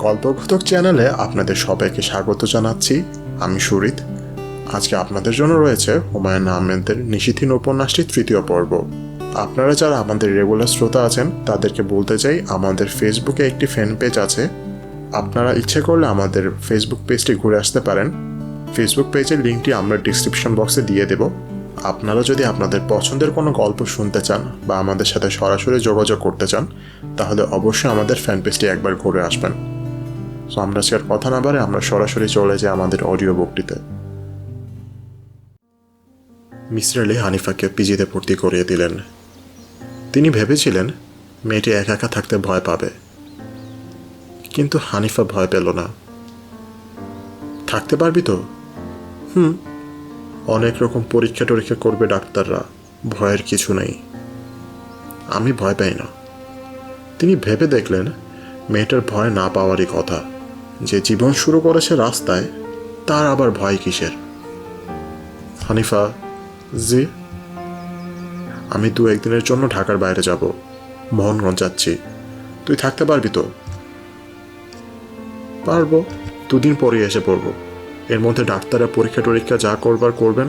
গল্পকথক চ্যানেলে আপনাদের সবাইকে স্বাগত জানাচ্ছি। আমি সুরিত। আজকে আপনাদের জন্য রয়েছে হুমায়ুন আহমেদের নিশিথিন উপন্যাসটির তৃতীয় পর্ব। আপনারা যারা আমাদের রেগুলার শ্রোতা আছেন তাদেরকে বলতে চাই, আমাদের ফেসবুকে একটি ফ্যান পেজ আছে। আপনারা ইচ্ছে করলে আমাদের ফেসবুক পেজটি ঘুরে আসতে পারেন। ফেসবুক পেজের লিঙ্কটি আমরা ডিসক্রিপশন বক্সে দিয়ে দেব। আপনারা যদি আপনাদের পছন্দের কোনো গল্প শুনতে চান বা আমাদের সাথে সরাসরি যোগাযোগ করতে চান, তাহলে অবশ্যই আমাদের ফ্যান পেজটি একবার ঘুরে আসবেন। সো আমরা আজকে আর কথা না বাড়ে আমরা সরাসরি চলে যাই আমাদের অডিও বুকটিতে। মিসির আলি হানিফাকে পিজিতে ভর্তি করিয়ে দিলেন। তিনি ভেবেছিলেন মেয়েটি একা একা থাকতে ভয় পাবে, কিন্তু হানিফা ভয় পেল না। থাকতে পারবি তো? অনেক রকম পরীক্ষা টরীক্ষা করবে ডাক্তাররা, ভয়ের কিছু নেই। আমি ভয় পাই না। তিনি ভেবে দেখলেন মেয়েটার ভয় না পাওয়ারই কথা। যে জীবন শুরু করেছে রাস্তায়, তার আবার ভয় কিসের? হানিফা, জি? আমি 2-1 দিনের জন্য ঢাকার বাইরে যাব, মোহনগঞ্জ যাচ্ছি। তুই থাকতে পারবি তো? পারবো, 2 দিন পরে এসে পড়বো। এর মধ্যে ডাক্তাররা পরীক্ষা টরীক্ষা যা করবার করবেন।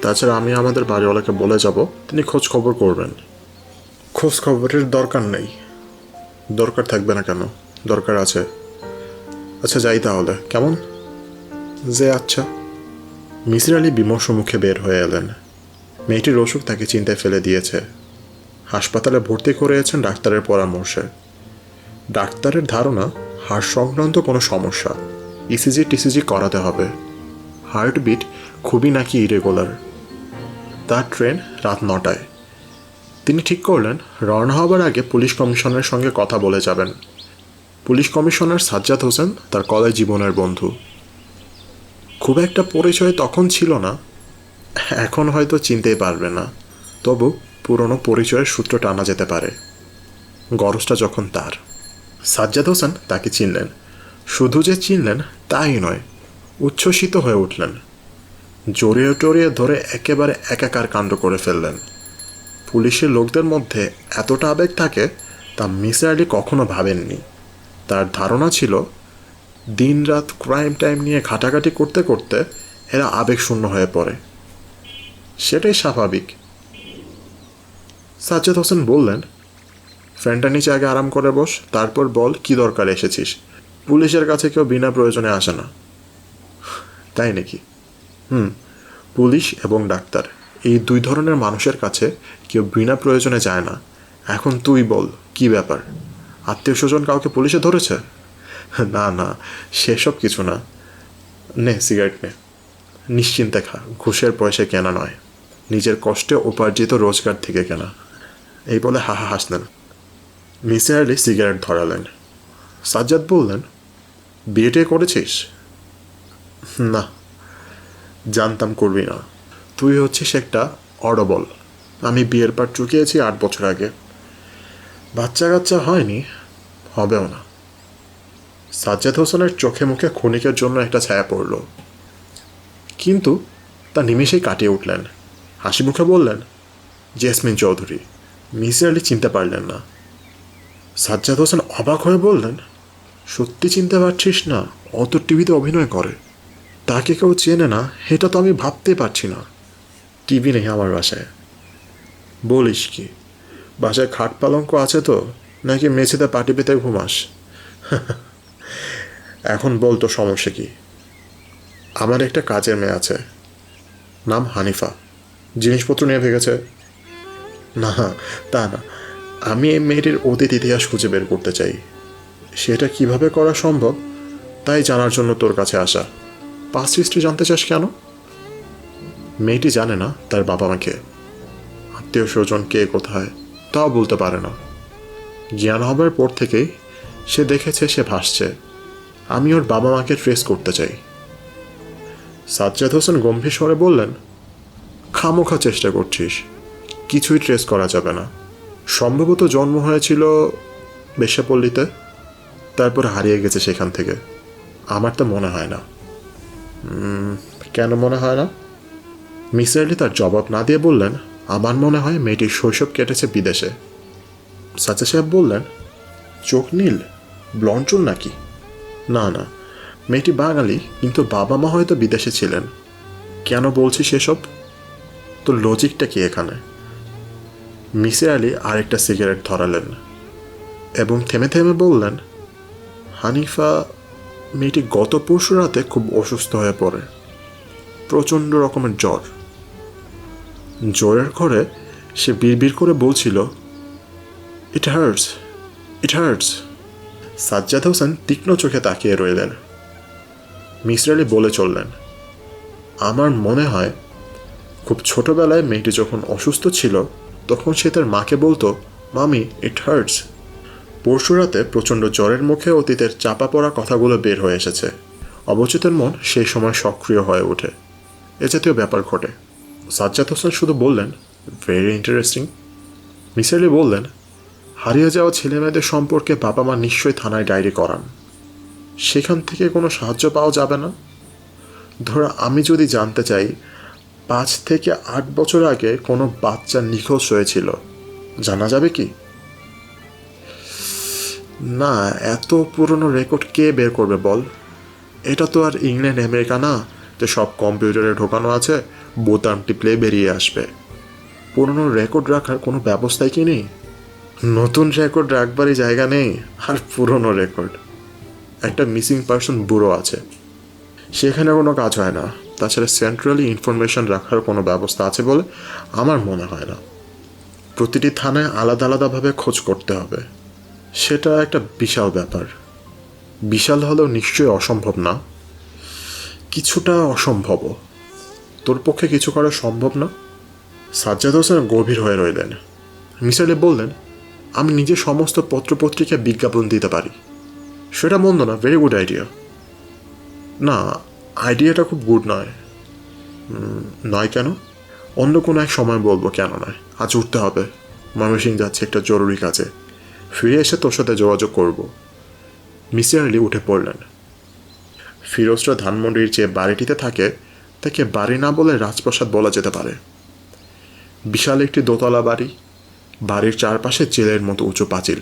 তাছাড়া আমি আমাদের বাড়িওয়ালাকে বলে যাব, তিনি খোঁজ খবর করবেন। খোঁজ খবরের দরকার নেই। দরকার থাকবে না কেন? দরকার আছে। আচ্ছা যাই তাহলে, কেমন? যে আচ্ছা। মিসির আলি বিমর্ষ মুখে বের হয়ে এলেন। মেয়েটির অসুখ তাকে চিন্তায় ফেলে দিয়েছে। হাসপাতালে ভর্তি করিয়েছেন ডাক্তারের পরামর্শে। ডাক্তারের ধারণা হার্ট সংক্রান্ত কোনো সমস্যা, ইসিজি টিসিজি করাতে হবে। হার্টবিট খুবই নাকি ইরেগুলার। তার ট্রেন রাত 9টায়। তিনি ঠিক করলেন রওনা হবার আগে পুলিশ কমিশনারের সঙ্গে কথা বলে যাবেন। পুলিশ কমিশনার সাজ্জাদ হোসেন তার কলেজ জীবনের বন্ধু। খুব একটা পরিচয় তখন ছিল না, এখন হয়তো চিনতেই পারবে না, তবু পুরনো পরিচয়ের সূত্র টানা যেতে পারে। গরজটা যখন তার। সাজ্জাদ হোসেন তাকে চিনলেন। শুধু যে চিনলেন তাই নয়, উচ্ছ্বসিত হয়ে উঠলেন। জড়িয়ে টড়িয়ে ধরে একেবারে একাকার কাণ্ড করে ফেললেন। পুলিশের লোকদের মধ্যে এতটা আবেগ থাকে তা মিসির আলি কখনো ভাবেননি। তার ধারণা ছিল দিনরাত ক্রাইম টাইম নিয়ে ঘাটাঘাটি করতে করতে এরা আবেগশূন্য হয়ে পড়ে। সেটাই স্বাভাবিক। সাজ্জাদ হোসেন বললেন, ফ্যানটা নিচে আগে আরাম করে বস, তারপর বল কি দরকার এসেছিস। পুলিশের কাছে কেউ বিনা প্রয়োজনে আসে না। তাই নাকি? পুলিশ এবং ডাক্তার, এই 2 ধরনের মানুষের কাছে কেউ বিনা প্রয়োজনে যায় না। এখন তুই বল, কি ব্যাপার? আত্মীয় স্বজন কাউকে পুলিশে ধরেছে? না না, সেসব কিছু না। নে সিগারেট নে, নিশ্চিন্তে খা। ঘুষের পয়সা কেনা নয়, নিজের কষ্টে উপার্জিত রোজগার থেকে কেনা। এই বলে হাহা হাসলেন। মিসির আলি সিগারেট ধরালেন। সাজ্জাদ বললেন, বিয়েটে করেছিস? না, জানতাম করবি না। তুই হচ্ছিস একটা অডবল। আমি বিয়ের পার চুকিয়েছি 8 বছর আগে। বাচ্চা কাচ্চা হয়নি, হবেও না। সাজ্জাদ হোসেনের চোখে মুখে ক্ষণিকের জন্য একটা ছায়া পড়ল, কিন্তু তা নিমেষেই কাটিয়ে উঠলেন। হাসি মুখে বললেন, জেসমিন চৌধুরী। মিসির আলি চিনতে পারলেন না। সাজ্জাদ হোসেন অবাক হয়ে বললেন, সত্যি চিনতে পারছিস না? অত টিভিতে অভিনয় করে, তাকে কেউ চেনে না এটা তো আমি ভাবতে পারছি না। টিভি নেই আমার বাসায়। বলিস কি? বাসায় খাট পালঙ্ক আছে তো, নাকি মেঝেতে পাটি পেতে ঘুমাস? এখন বল তো সমস্যা কি? আমার একটা কাজের মেয়ে আছে, নাম হানিফা। জিনিসপত্র নিয়ে ভেগেছে। না, তা না, আমি এই মেয়েটির অতীত ইতিহাস খুঁজে বের করতে চাই। সেটা কিভাবে করা সম্ভব তাই জানার জন্য তোর কাছে আসা। পাস্ট হিস্ট্রি জানতে চাস কেন? মেয়েটি জানে না তার বাবা মাকে, আত্মীয় স্বজন কে কোথায় তাও বলতে পারে না। জ্ঞান হবার পর থেকেই সে দেখেছে সে ভাসছে। আমি ওর বাবা মাকে ট্রেস করতে চাই। সাজ্জাদ হোসেন গম্ভীর স্বরে বললেন, খামোখা চেষ্টা করছিস, কিছুই ট্রেস করা যাবে না। সম্ভবত জন্ম হয়েছিল বেশ্যাপল্লীতে, তারপর হারিয়ে গেছে সেখান থেকে। আমার তো মনে হয় না। কেন মনে হয় না? মিসির আলি তার জবাব না দিয়ে বললেন, আমার মনে হয় মেয়েটির শৈশব কেটেছে বিদেশে। সাজ্জাদ সাহেব বললেন, চোখ নীল, ব্লন্ড চুল নাকি? না না, মেয়েটি বাঙালি, কিন্তু বাবা মা হয়তো বিদেশে ছিলেন। কেন বলছি সেসব? তো লজিকটা কি এখানে? মিসির আলি আরেকটা সিগারেট ধরালেন এবং থেমে থেমে বললেন, হানিফা মেয়েটি গত পরশু রাতে খুব অসুস্থ হয়ে পড়ে। প্রচণ্ড রকমের জ্বর। জ্বরের ঘরে সে বিড়বিড় করে বলছিল, it hurts, it hurts. Sajjad Hossain তীক্ষ্ণ চোখে তাকিয়ে রইলেন। মিসির আলি বলে চললেন, আমার মনে হয় খুব ছোটবেলায় মেয়েটি যখন অসুস্থ ছিল তখন সে তার মাকে বলতো, মামি ইট হার্টস। পরশু রাতে প্রচণ্ড জ্বরের মুখে অতীতের চাপা পড়া কথাগুলো বের হয়ে এসেছে। অবচেতন মন সেই সময় সক্রিয় হয়ে ওঠে। এ জাতীয় ব্যাপার ঘটে। সাজ্জাদ হোসেন শুধু বললেন, ভেরি ইন্টারেস্টিং। মিসির আলি বললেন, হারিয়ে যাওয়া ছেলেমেয়েদের সম্পর্কে বাবা মা নিশ্চয়ই থানায় ডায়েরি করান। সেখান থেকে কোনো সাহায্য পাওয়া যাবে না? ধরো আমি যদি জানতে চাই 5 থেকে 8 বছর আগে কোনো বাচ্চা নিখোঁজ হয়েছিল, জানা যাবে কি? না, এত পুরনো রেকর্ড কে বের করবে বল? এটা তো আর ইংল্যান্ড আমেরিকা না যে সব কম্পিউটারে ঢোকানো আছে, বোতাম টিপলে বেরিয়ে আসবে। পুরনো রেকর্ড রাখার কোনো ব্যবস্থাই কি নেই? নতুন রেকর্ড রাখবারই জায়গা নেই, আর পুরনো রেকর্ড। একটা মিসিং পারসন ব্যুরো আছে, সেখানে কোনো কাজ হয় না। তাছাড়া সেন্ট্রালি ইনফরমেশন রাখার কোনো ব্যবস্থা আছে বলে আমার মনে হয় না। প্রতিটি থানায় আলাদা আলাদাভাবে খোঁজ করতে হবে। সেটা একটা বিশাল ব্যাপার। বিশাল হলেও নিশ্চয়ই অসম্ভব না। কিছুটা অসম্ভবও। তোর পক্ষে কিছু করা সম্ভব না? সাজ্জাদ হোসেন গভীর হয়ে রইলেন। মিসির আলি বললেন, আমি নিজে সমস্ত পত্রপত্রিকায় বিজ্ঞাপন দিতে পারি। সেটা মন্দ না, ভেরি গুড আইডিয়া। না, আইডিয়াটা খুব গুড নয়। নয় কেন? অন্য কোনো এক সময় বলবো কেন নয়। আজ উঠতে হবে, ময়মনসিংহ যাচ্ছে একটা জরুরি কাজে। ফিরে এসে তোর সাথে যোগাযোগ করব। মিসির আলি উঠে পড়লেন। ফিরোজরা ধানমন্ডির যে বাড়িটিতে থাকে তাকে বাড়ি না বলে রাজপ্রাসাদ বলা যেতে পারে। বিশাল একটি দোতলা বাড়ি। বাড়ির চারপাশে জেলের মতো উঁচু পাঁচিল।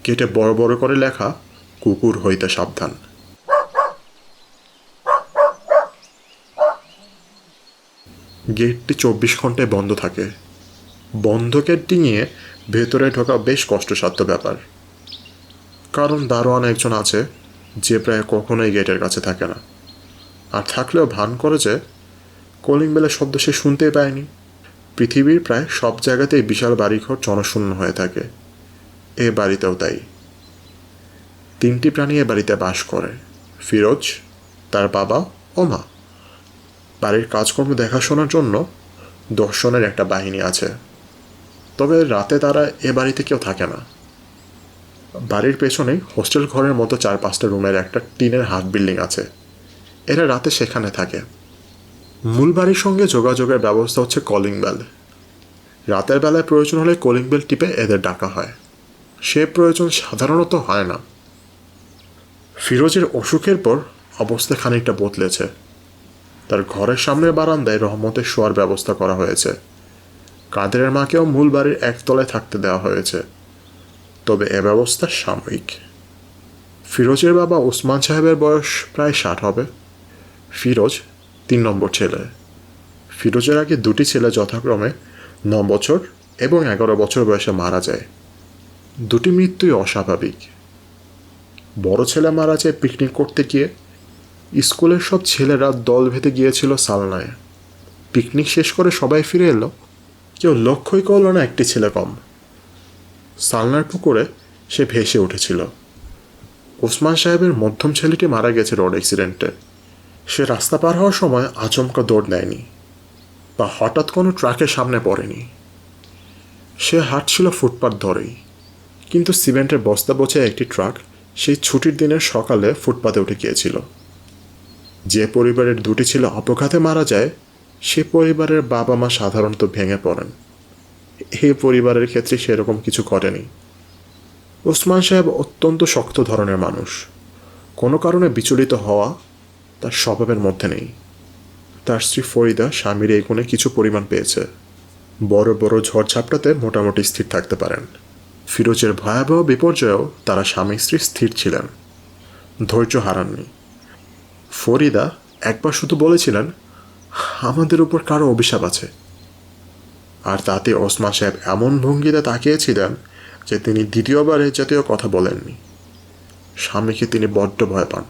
গেটে বড় বড় করে লেখা, কুকুর হইতে সাবধান। গেটটি 24 ঘন্টায় বন্ধ থাকে। বন্ধ গেট ডিঙিয়ে ভেতরে ঢোকা বেশ কষ্টসাধ্য ব্যাপার। কারণ দারোয়ান একজন আছে যে প্রায় কখনোই গেটের কাছে থাকে না, আর থাকলেও ভান করে যে কলিং বেলের শব্দ সে শুনতেই পায়নি। পৃথিবীর প্রায় সব জায়গাতেই বিশাল বাড়িঘর জনশূন্য হয়ে থাকে। এ বাড়িতেও তাই। 3টি প্রাণী এ বাড়িতে বাস করে, ফিরোজ, তার বাবা ও মা। বাড়ির কাজকর্ম দেখাশোনার জন্য 10 জনের একটা বাহিনী আছে। তবে রাতে তারা এ বাড়িতে কেউ থাকে না। বাড়ির পেছনেই হোস্টেল ঘরের মতো 4-5টা রুমের একটা টিনের হাফ বিল্ডিং আছে। এরা রাতে সেখানে থাকে। মূল বাড়ির সঙ্গে যোগাযোগের ব্যবস্থা হচ্ছে কলিং বেল। রাতের বেলায় প্রয়োজন হলে কলিং বেল টিপে এদের ডাকা হয়। সে প্রয়োজন সাধারণত হয় না। ফিরোজের অসুখের পর অবস্থা খানিকটা বদলেছে। তার ঘরের সামনের বারান্দায় রহমতের শোয়ার ব্যবস্থা করা হয়েছে। কাদেরের মাকেও মূল বাড়ির একতলায় থাকতে দেওয়া হয়েছে। তবে এ ব্যবস্থা সাময়িক। ফিরোজের বাবা ওসমান সাহেবের বয়স প্রায় 60 হবে। ফিরোজ 3 নম্বর ছেলে। ফিরোজের আগে 2টি ছেলে যথাক্রমে 9 বছর এবং 11 বছর বয়সে মারা যায়। 2টি মৃত্যুই অস্বাভাবিক। বড় ছেলে মারা যায় পিকনিক করতে গিয়ে। স্কুলের সব ছেলেরা দল বেঁধে গিয়েছিল সালনায়। পিকনিক শেষ করে সবাই ফিরে এলো, কেউ লক্ষ্যই করল না একটি ছেলে কম। সালনার পুকুরে সে ভেসে উঠেছিল। ওসমান সাহেবের মধ্যম ছেলেটি মারা গেছে রোড অ্যাক্সিডেন্টে। সে রাস্তা পার হওয়ার সময় আচমকা দৌড় দেয়নি বা হঠাৎ কোনো ট্রাকের সামনে পড়েনি। সে হাঁটছিল ফুটপাত ধরেই, কিন্তু সিমেন্টের বস্তা বোঝায় একটি ট্রাক সেই ছুটির দিনের সকালে ফুটপাতে উঠে গিয়েছিল। যে পরিবারের 2টি ছেলে অপঘাতে মারা যায় সে পরিবারের বাবা মা সাধারণত ভেঙে পড়েন। এই পরিবারের ক্ষেত্রে সেরকম কিছু ঘটেনি। ওসমান সাহেব অত্যন্ত শক্ত ধরনের মানুষ। কোনো কারণে বিচলিত হওয়া তার স্বভাবের মধ্যে নেই। তার স্ত্রী ফরিদা স্বামীর এই গুণে কিছু পরিমাণ পেয়েছে। বড় বড় ঝড়ঝাপটাতে মোটামুটি স্থির থাকতে পারেন। ফিরোজের ভয়াবহ বিপর্যয়েও তারা স্বামী স্ত্রী স্থির ছিলেন। ধৈর্য হারাননি। ফরিদা একবার শুধু বলেছিলেন, আমাদের উপর কারো অভিশাপ আছে, আর তাতে ওসমান সাহেব এমন ভঙ্গিতে তাকিয়েছিলেন যে তিনি দ্বিতীয়বার এ জাতীয় কথা বলেননি। স্বামীকে তিনি বড্ড ভয় পান।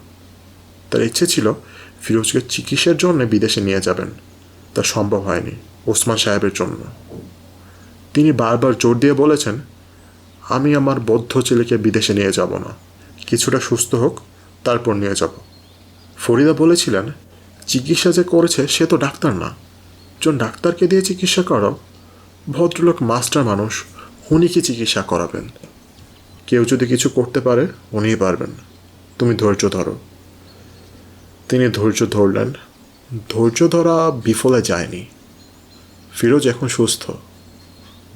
তার ইচ্ছে ছিল ফিরোজকে চিকিৎসার জন্য বিদেশে নিয়ে যাবেন, তা সম্ভব হয়নি ওসমান সাহেবের জন্য। তিনি বারবার জোর দিয়ে বলেছেন, আমি আমার বদ্ধ ছেলেকে বিদেশে নিয়ে যাব না, কিছুটা সুস্থ হোক তারপর নিয়ে যাব। ফরিদা বলেছিলেন, চিকিৎসা যে করেছে সে তো ডাক্তার না, একজন ডাক্তারকে দিয়ে চিকিৎসা করো, ভদ্রলোক মাস্টার মানুষ, উনি কি চিকিৎসা করাবেন? কেউ যদি কিছু করতে পারে উনিই পারবেন, তুমি ধৈর্য ধরো। তিনি ধৈর্য ধরলেন। ধৈর্য ধরা বিফলে যায়নি। ফিরোজ এখন সুস্থ।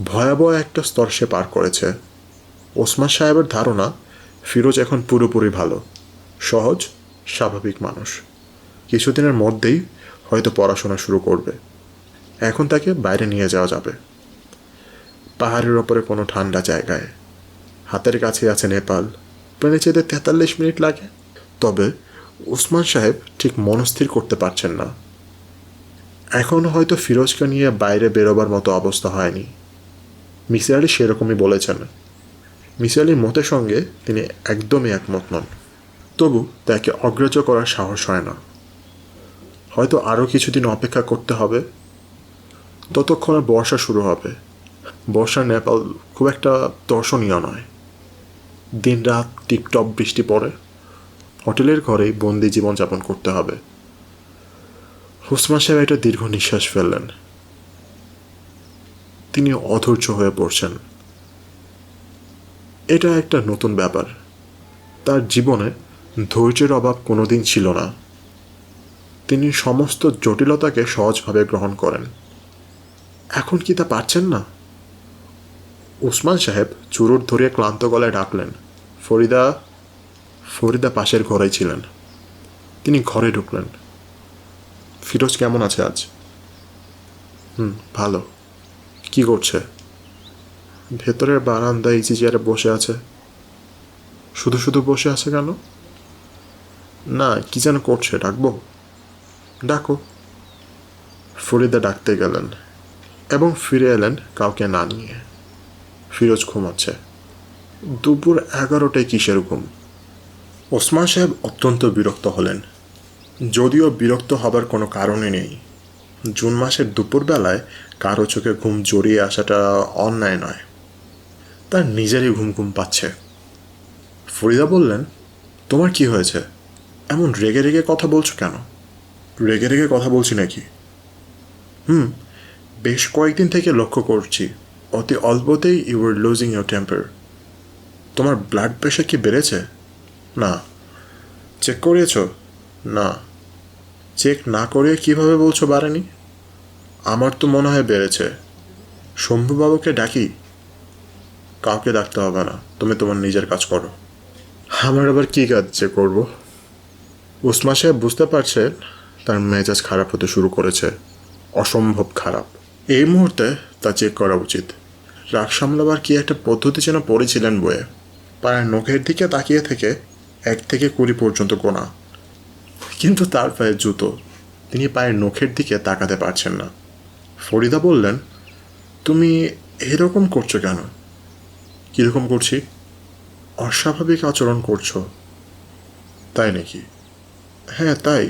ভয়াবহ একটা স্তর সে পার করেছে। ওসমান সাহেবের ধারণা ফিরোজ এখন পুরোপুরি ভালো, সহজ, স্বাভাবিক মানুষ। কিছুদিনের মধ্যেই হয়তো পড়াশোনা শুরু করবে। এখন তাকে বাইরে নিয়ে যাওয়া যাবে, পাহাড়ের ওপরে কোনো ঠান্ডা জায়গায়। হাতের কাছে আছে নেপাল, প্লেনে যেতে 43 মিনিট লাগে। তবে ওসমান সাহেব ঠিক মনস্থির করতে পারছেন না। এখন হয়তো ফিরোজকে নিয়ে বাইরে বেরোবার মতো অবস্থা হয়নি। মিসির আলি সেরকমই বলেছেন। মিসির আলির মতের সঙ্গে তিনি একদমই একমত নন, তবু তাকে অগ্রাহ্য করার সাহস হয় না। হয়তো আরও কিছুদিন অপেক্ষা করতে হবে, ততক্ষণে বর্ষা শুরু হবে। বর্ষার নেপাল খুব একটা দর্শনীয় নয়। দিনরাত টিপটপ বৃষ্টি পড়ে, হোটেলের ঘরেই বন্দি জীবনযাপন করতে হবে। ওসমান সাহেব একটা দীর্ঘ নিঃশ্বাস ফেললেন। তিনি অধৈর্য হয়ে পড়ছেন। এটা একটা নতুন ব্যাপার। তার জীবনে ধৈর্যের অভাব কোনোদিন ছিল না। তিনি সমস্ত জটিলতাকে সহজভাবে গ্রহণ করেন। এখন কি তা পারছেন না? ওসমান সাহেব চুরুট ধরিয়ে ক্লান্ত গলায় ডাকলেন, ফরিদা। ফরিদা পাশের ঘরেই ছিলেন। তিনি ঘরে ঢুকলেন। ফিরোজ কেমন আছে আজ? ভালো। কি করছে? ভেতরের বারান্দায় ইজি চেয়ারে বসে আছে। শুধু শুধু বসে আছে কেন? না, কি যেন করছে, ডাকবো? ডাকো। ফরিদা ডাকতে গেলেন এবং ফিরে এলেন কাউকে না নিয়ে। ফিরোজ ঘুমাচ্ছে। দুপুর 11টায় কিসের ঘুম? ওসমান সাহেব অত্যন্ত বিরক্ত হলেন, যদিও বিরক্ত হবার কোনো কারণই নেই। জুন মাসের দুপুরবেলায় কারো চোখে ঘুম জড়িয়ে আসাটা অন্যায় নয়। তার নিজেরই ঘুম ঘুম পাচ্ছে। ফরিদা বললেন, তোমার কি হয়েছে? এমন রেগে রেগে কথা বলছো কেন? রেগে রেগে কথা বলছি নাকি? বেশ কয়েকদিন থেকে লক্ষ্য করছি, অতি অল্পতেই you R losing your temper. তোমার ব্লাড প্রেশার কি বেড়েছে? না। চেক করিয়েছ? না। চেক না করিয়ে কিভাবে বলছো বাড়েনি? আমার তো মনে হয় বেড়েছে। শম্ভুবাবুকে ডাকি? কাউকে ডাকতে হবে না, তুমি তোমার নিজের কাজ করো। আমার আবার কী কাজ যে করবো? ওসমান সাহেব বুঝতে পারছে তার মেজাজ খারাপ হতে শুরু করেছে, অসম্ভব খারাপ। এই মুহূর্তে তা চেক করা উচিত। রাগ সামলাবার কি একটা পদ্ধতি যেন পড়েছিলেন বইয়ে। পায়ের নখের দিকে তাকিয়ে থেকে 1 থেকে 20 পর্যন্ত গোনা। কিন্তু তার পায়ে জুতো, তিনি পায়ের নখের দিকে তাকাতে পারছেন না। ফরিদা বললেন, তুমি এরকম করছো কেন? কীরকম করছি? অস্বাভাবিক আচরণ করছো। তাই নাকি? হ্যাঁ তাই।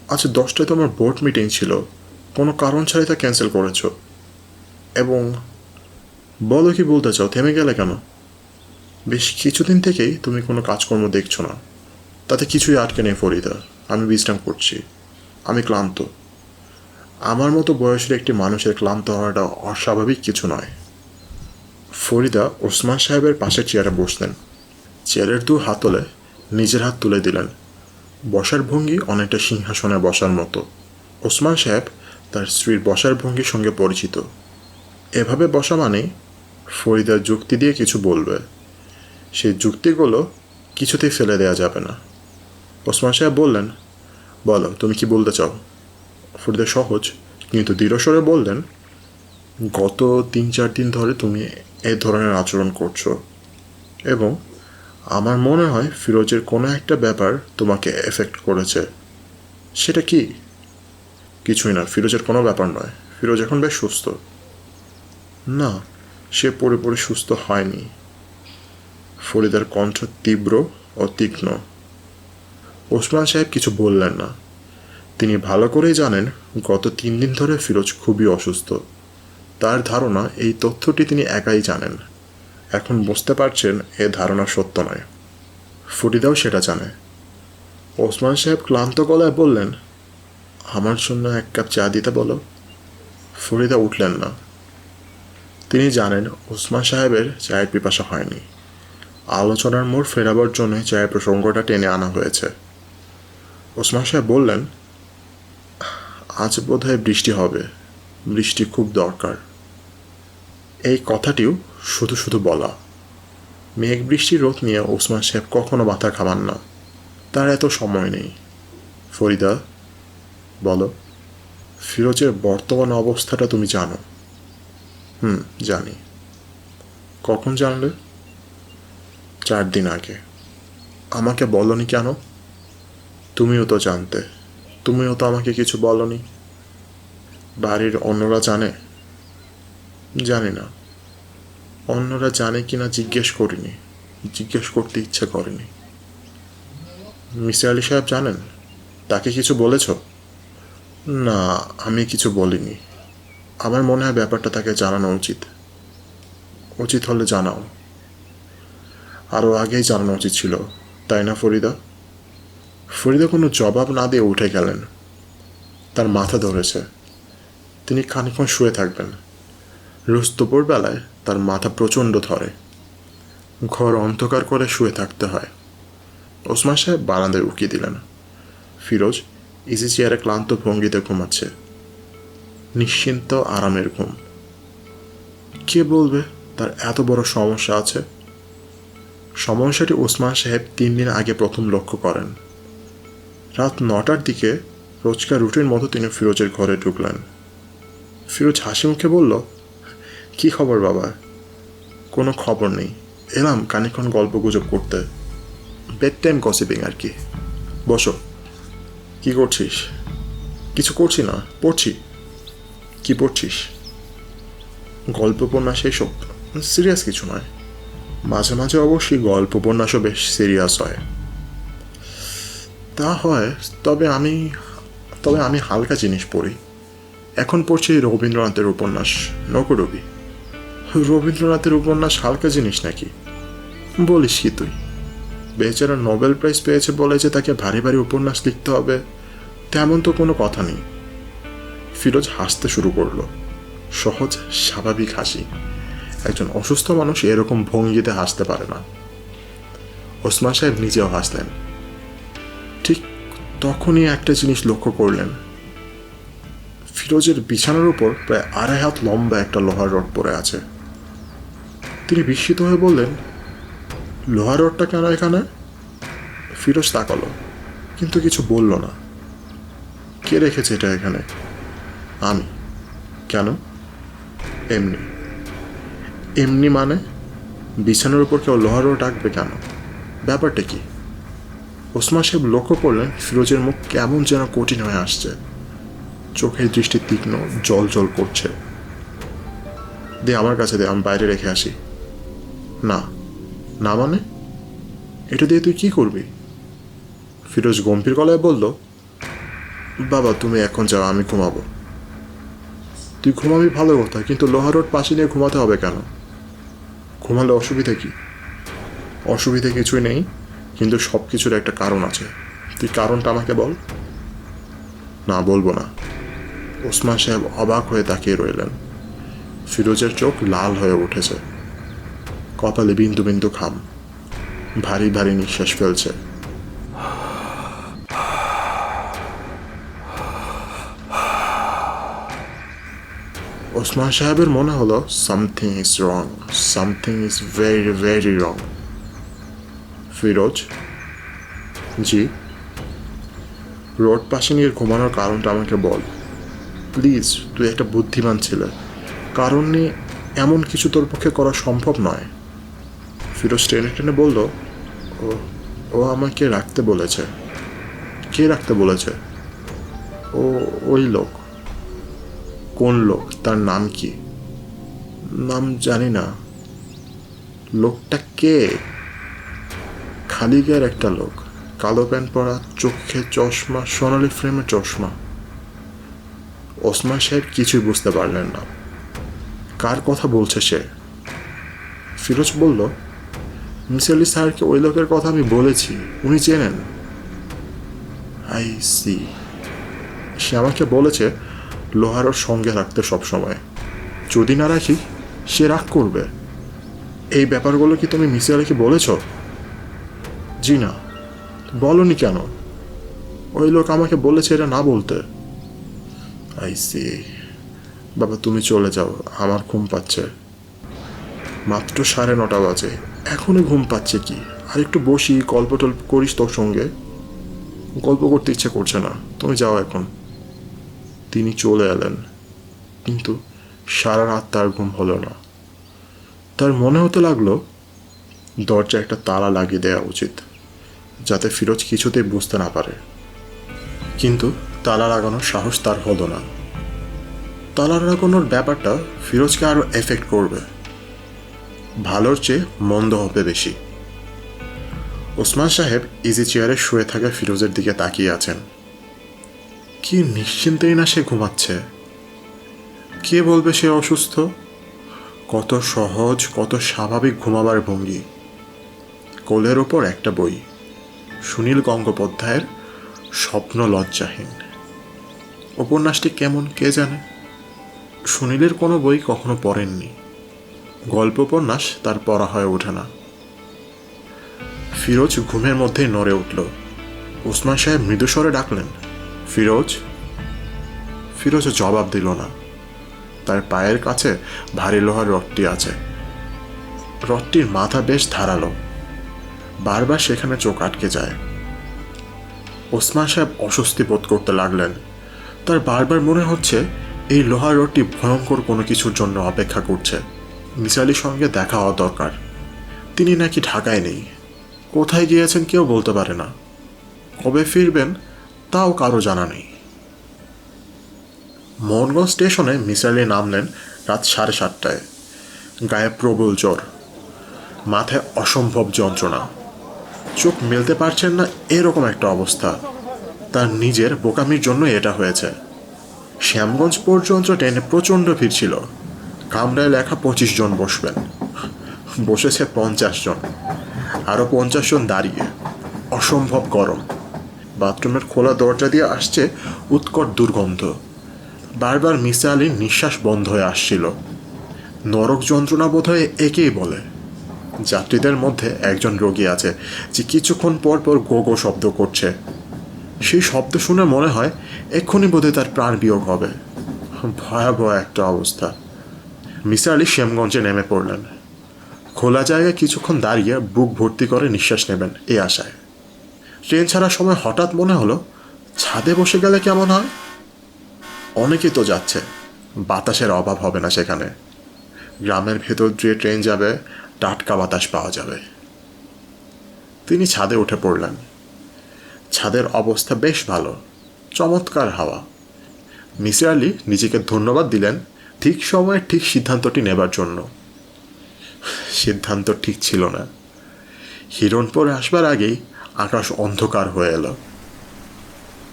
আজ 10টায় তোমার বোর্ড মিটিং ছিল, কোনো কারণ ছাড়াই তা ক্যান্সেল করেছো। এবং বলো কি বলতে চাও, থেমে গেলে কেন? বেশ কিছুদিন থেকেই তুমি কোনো কাজকর্ম দেখছো না। তাতে কিছুই আটকে নেই ফরিদা, আমি বিশ্রাম করছি। আমি ক্লান্ত। আমার মতো বয়সের একটি মানুষের ক্লান্ত হওয়াটা অস্বাভাবিক কিছু নয়। ফরিদা ওসমান সাহেবের পাশের চেয়ারে বসলেন। চেয়ারের 2 হাতলে নিজের হাত তুলে দিলেন। বসার ভঙ্গি অনেকটা সিংহাসনে বসার মতো। ওসমান সাহেব তার স্ত্রীর বসার ভঙ্গির সঙ্গে পরিচিত। এভাবে বসা মানেই ফরিদা যুক্তি দিয়ে কিছু বলবে। সেই যুক্তিগুলো কিছুতেই ফেলে দেওয়া যাবে না। ওসমান সাহেব বললেন, বলো তুমি কি বলতে চাও? ফরিদা সহজ কিন্তু দৃঢ়স্বরে বললেন, গত 3-4 দিন ধরে তুমি এই ধরনের আচরণ করছো এবং আমার মনে হয় ফিরোজের কোনো একটা ব্যাপার তোমাকে এফেক্ট করেছে। সেটা কি? কিছুই না, ফিরোজের কোনো ব্যাপার নয়। ফিরোজ এখন বেশ সুস্থ। না, সে পুরোপুরি সুস্থ হয়নি। ফরিদার কণ্ঠ তীব্র ও তীক্ষ্ণ। ওসমান সাহেব কিছু বললেন না। তিনি ভালো করেই জানেন গত 3 দিন ধরে ফিরোজ খুবই অসুস্থ। তার ধারণা এই তথ্যটি তিনি একাই জানেন। এখন বুঝতে পারছেন এ ধারণা সত্য নয়। ফরিদাও সেটা জানে। ওসমান সাহেব ক্লান্ত গলায় বললেন, আমার জন্য 1 কাপ চা দিতে বলো। ফরিদা উঠলেন না। তিনি জানেন ওসমান সাহেবের চায়ের পিপাসা হয়নি। আলোচনার মোড় ফেরাবার জন্য চায়ের প্রসঙ্গটা টেনে আনা হয়েছে। ওসমান সাহেব বললেন, আজ বোধহয় বৃষ্টি হবে। বৃষ্টি খুব দরকার। এই কথাটিও শুধু শুধু বলা। মেঘ বৃষ্টি রোদ নিয়ে ওসমান সাহেব কখনো মাথা ঘামান না। তার এত সময় নেই। ফরিদা, বলো, ফিরোজের বর্তমান অবস্থাটা তুমি জানো? জানি। কখন জানলে? 4 দিন আগে। আমাকে বলনি কেন? তুমিও তো জানতে। তুমিও তো আমাকে কিছু বলনি। বাড়ির অন্যরা জানে? জানি না। অন্যরা জানে কিনা জিজ্ঞেস করিনি। জিজ্ঞেস করতে ইচ্ছে করেনি। মিসির আলি সাহেব জানেন? তাকে কিছু বলেছ? না, আমি কিছু বলিনি। আমার মনে হয় ব্যাপারটা তাকে জানানো উচিত। উচিত হলে জানাও। আরও আগেই জানানো উচিত ছিল, তাই না ফরিদা? ফরিদা কোনো জবাব না দিয়ে উঠে গেলেন। তার মাথা ধরেছে। তিনি খানিকক্ষণ শুয়ে থাকবেন। রোজ দুপুরবেলায় তার মাথা প্রচণ্ড ধরে। ঘর অন্ধকার করে শুয়ে থাকতে হয়। ওসমান সাহেব বারান্দায় উকিয়ে দিলেন। ফিরোজ ইজি চেয়ারে ক্লান্ত ভঙ্গিতে ঘুমাচ্ছে। নিশ্চিন্ত আরামের ঘুম। কে বলবে তার এত বড় সমস্যা আছে? সমস্যাটি ওসমান সাহেব 3 দিন আগে প্রথম লক্ষ্য করেন। রাত 9টার দিকে রোজকার রুটিন মতো তিনি ফিরোজের ঘরে ঢুকলেন। ফিরোজ হাসি মুখে বলল, কি খবর বাবা? কোনো খবর নেই, এলাম খানিকক্ষণ গল্প গুজব করতে। বেড টাইম গসিপিং আর কি। বসো। কি করছিস? কিছু করছি না, পড়ছি। কি পড়ছিস? গল্প উপন্যাস এইসব, সিরিয়াস কিছু নয়। মাঝে মাঝে অবশ্যই গল্প উপন্যাসও বেশ সিরিয়াস হয়। তা হয়, তবে আমি হালকা জিনিস পড়ি। এখন পড়ছি রবীন্দ্রনাথের উপন্যাস নকুরবি। রবীন্দ্রনাথের উপন্যাস হালকা জিনিস নাকি? বলিস কি তুই? বেচারা নোবেল প্রাইজ পেয়েছে বলে যে তাকে ভারী ভারী উপন্যাস লিখতে হবে তেমন তো কোনো কথা নেই। ফিরোজ হাসতে শুরু করলো। সহজ স্বাভাবিক হাসি। একজন অসুস্থ মানুষ এরকম ভঙ্গিতে হাসতে পারে না। ওসমান সাহেব নিজেও হাসলেন। ঠিক তখনই একটা জিনিস লক্ষ্য করলেন। ফিরোজের বিছানার উপর প্রায় 2.5 হাত লম্বা একটা লোহার রড পড়ে আছে। তিনি বিস্মিত হয়ে বললেন, লোহার রডটা কেন এখানে? ফিরোজ তাকালো, কিন্তু কিছু বলল না। কে রেখেছে এটা এখানে? আমি। কেন? এমনি। এমনি মানে? বিছানার উপর কেউ লোহার রড রাখবে কেন? ব্যাপারটা কি? ওসমান সাহেব লক্ষ্য করলেন ফিরোজের মুখ কেমন যেন কঠিন হয়ে আসছে। চোখের দৃষ্টি তীক্ষ্ণ, জল জল করছে। দে আমার কাছে দে, আমি বাইরে রেখে আসি। না। না মানে? এটা দিয়ে তুই কি করবি? ফিরোজ গম্ভীর গলায় বলল, বাবা তুমি এখন যাও, আমি ঘুমাবো। তুই ঘুমাবি ভালো কথা, কিন্তু লোহার রড পাশে নিয়ে ঘুমাতে হবে কেন? ঘুমালে অসুবিধা কি? অসুবিধা কিছুই নেই, কিন্তু সব কিছুর একটা কারণ আছে। তুই কারণটা আমাকে বল। না, বলবো না। ওসমান সাহেব অবাক হয়ে তাকিয়ে রইলেন। ফিরোজের চোখ লাল হয়ে উঠেছে। কপালে বিন্দু বিন্দু ঘাম। ভারী ভারী নিঃশ্বাস ফেলছে। ওসমান সাহেবের মনে হলো something is wrong, something is very very wrong. Firoz, G? Road পাশে নিয়ে ঘুমানোর কারণটা আমাকে বল প্লিজ। তুই একটা বুদ্ধিমান ছেলে, কারণ নিয়ে এমন কিছু তোর পক্ষে করা সম্ভব নয়। ফিরোজ টেনে টেনে বলল, ও ও আমাকে রাখতে বলেছে। কে রাখতে বলেছে? ও ওই লোক। কোন লোক? তার নাম কি? নাম জানি না। লোকটা কে? খালি গায়ের একটা লোক, কালো প্যান্ট পরা, চোখে চশমা, সোনালি ফ্রেমের চশমা। ওসমান সাহেব কিছুই বুঝতে পারলেন না। কার কথা বলছে সে? ফিরোজ বলল, মিসির আলি স্যারকে ওই লোকের কথা আমি বলেছি, উনি চেনেন। I C. সে আমাকে বলেছে লোহার ওর সঙ্গে রাখতে সবসময়, যদি না রাখি সে রাগ করবে। এই ব্যাপারগুলো কি তুমি মিসির আলিকে বলেছ? জি না। বলনি কেন? ওই লোক আমাকে বলেছে এটা না বলতে। I C. বাবা তুমি চলে যাও, আমার ঘুম পাচ্ছে। মাত্র 9:30 বাজে, এখনই ঘুম পাচ্ছে কি? আর একটু বসি, গল্প টল্প করিস তোর সঙ্গে। গল্প করতে ইচ্ছে করছে না, তুমি যাও এখন। তিনি চলে এলেন, কিন্তু সারা রাত তার ঘুম হলো না। তার মনে হতে লাগলো দরজা একটা তালা লাগিয়ে দেওয়া উচিত, যাতে ফিরোজ কিছুতেই বুঝতে না পারে। কিন্তু তালা লাগানোর সাহস তার হলো না। তালা লাগানোর ব্যাপারটা ফিরোজকে আরও এফেক্ট করবে, ভালোর চেয়ে মন্দ হবে বেশি। ওসমান সাহেব ইজি চেয়ারে শুয়ে থাকা ফিরোজের দিকে তাকিয়ে আছেন। কি নিশ্চিন্তেই না সে ঘুমাচ্ছে। কে বলবে সে অসুস্থ? কত সহজ, কত স্বাভাবিক ঘুমাবার ভঙ্গি। কোলের ওপর একটা বই, সুনীল গঙ্গোপাধ্যায়ের স্বপ্ন লজ্জাহীন। উপন্যাসটি কেমন কে জানে। সুনীলের কোনো বই কখনো পড়েননি, গল্প উপন্যাস তার পড়া হয়ে ওঠে না। ফিরোজ ঘুমের মধ্যেই নড়ে উঠল। ওসমান সাহেব মৃদুস্বরে ডাকলেন, ফিরোজ। ফিরোজ জবাব দিল না। তার পায়ের কাছে ভারী লোহার রডটি আছে। রডটির মাথা বেশ ধারালো, বারবার সেখানে চোখ আটকে যায়। ওসমান সাহেব অস্বস্তি বোধ করতে লাগলেন। তার বারবার মনে হচ্ছে এই লোহার রডটি ভয়ঙ্কর কোনো কিছুর জন্য অপেক্ষা করছে। মিসির আলির সঙ্গে দেখা হওয়া দরকার। তিনি নাকি ঢাকায় নেই, কোথায় গিয়েছেন কেউ বলতে পারে না, কবে ফিরবেন তাও কারো জানা নেই। মোহনগঞ্জ স্টেশনে মিসির আলি নামলেন রাত 7:30টায়। গায়ে প্রবল জ্বর, মাথায় অসম্ভব যন্ত্রণা, চোখ মেলতে পারছেন না, এরকম একটা অবস্থা। তার নিজের বোকামির জন্য এটা হয়েছে। শ্যামগঞ্জ পর্যন্ত ট্রেনে প্রচণ্ড ভিড় ছিল। কামরায় লেখা 25 জন বসবেন, বসেছে 50 জন, আরও 50 জন দাঁড়িয়ে। অসম্ভব গরম। বাথরুমের খোলা দরজা দিয়ে আসছে উৎকট দুর্গন্ধ। বারবার মিসির আলির নিঃশ্বাস বন্ধ হয়ে আসছিল। নরক যন্ত্রণা বোধ হয় একেই বলে। যাত্রীদের মধ্যে একজন রোগী আছে যে কিছুক্ষণ পর পর গো গো শব্দ করছে। সেই শব্দ শুনে মনে হয় এক্ষুনি বোধহয় তার প্রাণ বিয়োগ হবে। ভয়াবহ একটা অবস্থা। মিসির আলি শ্যামগঞ্জে নেমে পড়লেন। খোলা জায়গায় কিছুক্ষণ দাঁড়িয়ে বুক ভর্তি করে নিঃশ্বাস নেবেন এই আশায়। ট্রেন ছাড়ার সময় হঠাৎ মনে হলো ছাদে বসে গেলে কেমন হয়। অনেকেই তো যাচ্ছে, বাতাসের অভাব হবে না সেখানে। গ্রামের ভেতর দিয়ে ট্রেন যাবে, টাটকা বাতাস পাওয়া যাবে। তিনি ছাদে উঠে পড়লেন। ছাদের অবস্থা বেশ ভালো, চমৎকার হাওয়া। মিসির আলি নিজেকে ধন্যবাদ দিলেন ঠিক সময়ে ঠিক সিদ্ধান্তটি নেবার জন্য। সিদ্ধান্ত ঠিক ছিল না। হিরণপুরে আসবার আগেই আকাশ অন্ধকার হয়ে এলো।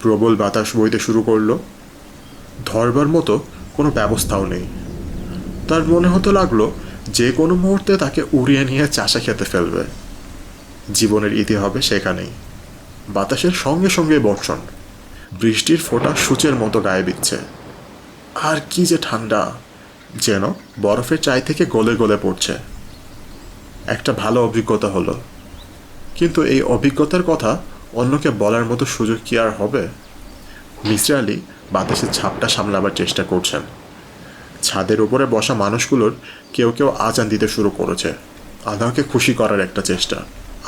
প্রবল বাতাস বইতে শুরু করলো। ধরবার মতো কোনো ব্যবস্থাও নেই। তার মনে হতে লাগলো যে কোনো মুহূর্তে তাকে উড়িয়ে নিয়ে চাষা খেতে ফেলবে। জীবনের ইতি হবে সেখানেই। বাতাসের সঙ্গে সঙ্গে বর্ষণ, বৃষ্টির ফোঁটা সূচের মতো গায়ে বিচ্ছে। আর কি যে ঠান্ডা, যেন বরফের চাই থেকে গলে গলে পড়ছে। একটা ভালো অভিজ্ঞতা হলো, কিন্তু এই অভিজ্ঞতার কথা অন্যকে বলার মতো সুযোগ কি আর হবে? মিসির আলি বাতাসের ছাপটা সামলাবার চেষ্টা করছেন। ছাদের উপরে বসা মানুষগুলোর কেউ কেউ আজান দিতে শুরু করেছে। আল্লাহকে খুশি করার একটা চেষ্টা।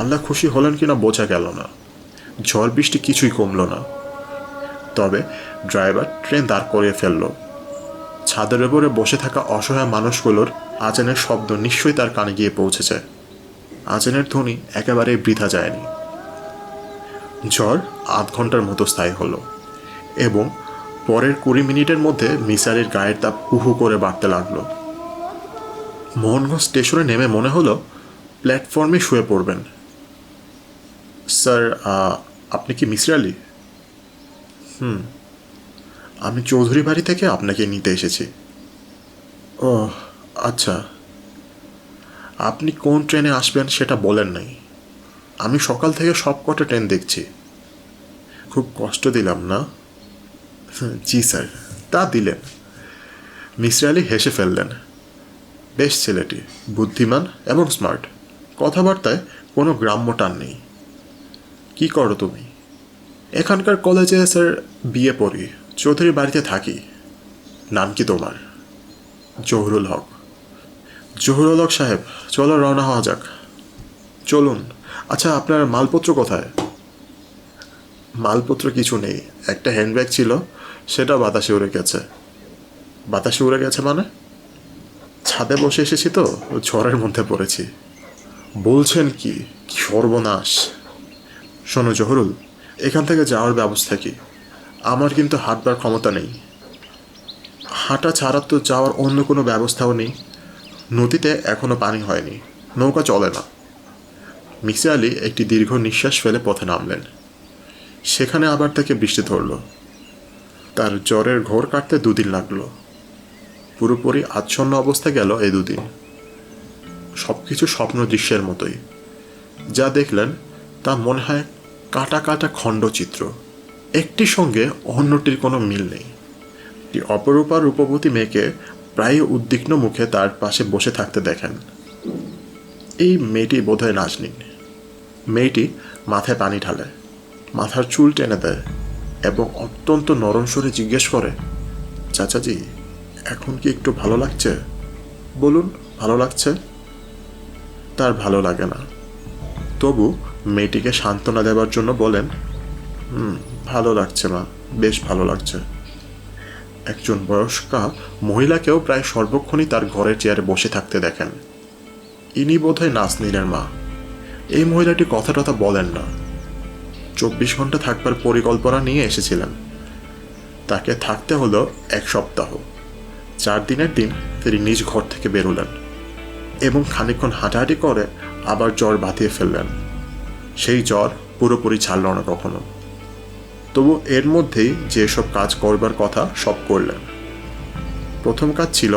আল্লাহ খুশি হলেন কিনা বোঝা গেল না। ঝড় বৃষ্টি কিছুই কমল না। তবে ড্রাইভার ট্রেন দাঁড় করিয়ে ফেলল। ছাদের উপরে বসে থাকা অসহায় মানুষগুলোর আজানের শব্দ নিশ্চয়ই তার কানে গিয়ে পৌঁছেছে। আজানের ধ্বনি একেবারেই বৃথা যায়নি। ঝড় ৮ ঘন্টার মতো স্থায়ী হলো এবং পরের ২০ মিনিটের মধ্যে নিসার আলির গায়ের তাপ হু করে বাড়তে লাগলো। মোহনগঞ্জ স্টেশনে নেমে মনে হলো প্ল্যাটফর্মে শুয়ে পড়বেন। স্যার, আপনি কি মিসির আলি? আমি চৌধুরী বাড়ি থেকে আপনাকে নিতে এসেছি। ও আচ্ছা, আপনি কোন ট্রেনে আসবেন সেটা বলেন নাই। আমি সকাল থেকে সব কটা ট্রেন দেখছি। খুব কষ্ট দিলাম না? জি স্যার, তা দিলেন। মিসির আলি হেসে ফেললেন। বেশ ছেলেটি, বুদ্ধিমান এবং স্মার্ট, কথাবার্তায় কোনো গ্রাম্য টান নেই। কি করো তুমি? এখানকার কলেজে স্যার বিএ পড়ি, চৌধুরী বাড়িতে থাকি। নাম কি তোমার? জহুরুল হক। জহুরুল হক সাহেব, চলো রওনা হওয়া যাক। চলুন। আচ্ছা, আপনার মালপত্র কোথায়? মালপত্র কিছু নেই, একটা হ্যান্ডব্যাগ ছিল, সেটা বাতাসে উড়ে গেছে। বাতাসে উড়ে গেছে মানে? ছাদে বসে এসেছি তো, ঝড়ের মধ্যে পড়েছি। বলছেন কি? কি সর্বনাশ! শোনো জহুরুল, এখান থেকে যাওয়ার ব্যবস্থা কি? আমার কিন্তু হাঁটবার ক্ষমতা নেই। হাঁটা ছাড়া তো যাওয়ার অন্য কোনো ব্যবস্থাও নেই। নদীতে এখনো পানি হয়নি, নৌকা চলে না। মিসির আলি একটি দীর্ঘ নিঃশ্বাস ফেলে পথে নামলেন। সেখানে আবার তাকে বৃষ্টি ধরল। তার জ্বরের ঘোর কাটতে ২ দিন লাগলো। পুরোপুরি আচ্ছন্ন অবস্থা গেল এই ২ দিন। সব কিছু স্বপ্ন দৃশ্যের মতোই। যা দেখলেন তা মনে হয় কাটা কাটা খণ্ডচিত্র, একটির সঙ্গে অন্যটির কোনো মিল নেই। অপরূপা রূপবতী মেয়েকে প্রায় উদ্বিগ্ন মুখে তার পাশে বসে থাকতে দেখেন। এই মেয়েটি বোধহয় নাজনীন। মেয়েটি মাথায় পানি ঢালে, মাথার চুল টেনে দেয় এবং অত্যন্ত নরম স্বরে জিজ্ঞেস করে, চাচাজি, এখন কি একটু ভালো লাগছে? বলুন, ভালো লাগছে? তার ভালো লাগে না। তবু মেয়েটিকে সান্ত্বনা দেওয়ার জন্য বলেন, ভালো লাগছে মা, বেশ ভালো লাগছে। একজন বয়স্কা মহিলাকেও প্রায় সর্বক্ষণই তার ঘরের চেয়ারে বসে থাকতে দেখেন। ইনি বোধহয় নাজনীনের মা। এই মহিলাটি কথা টথা বলেন না। ২৪ ঘন্টা থাকবার পরিকল্পনা নিয়ে এসেছিলেন। তাকে থাকতে হলো ১ সপ্তাহ। ৪ দিনের দিন তিনি নিজ ঘর থেকে বেরোলেন এবং খানিকক্ষণ হাঁটাহাঁটি করে আবার জ্বর বাঁধিয়ে ফেললেন। সেই জ্বর পুরোপুরি ছাড়ল না কখনো। তবু এর মধ্যেই যেসব কাজ করবার কথা সব করলেন। প্রথম কাজ ছিল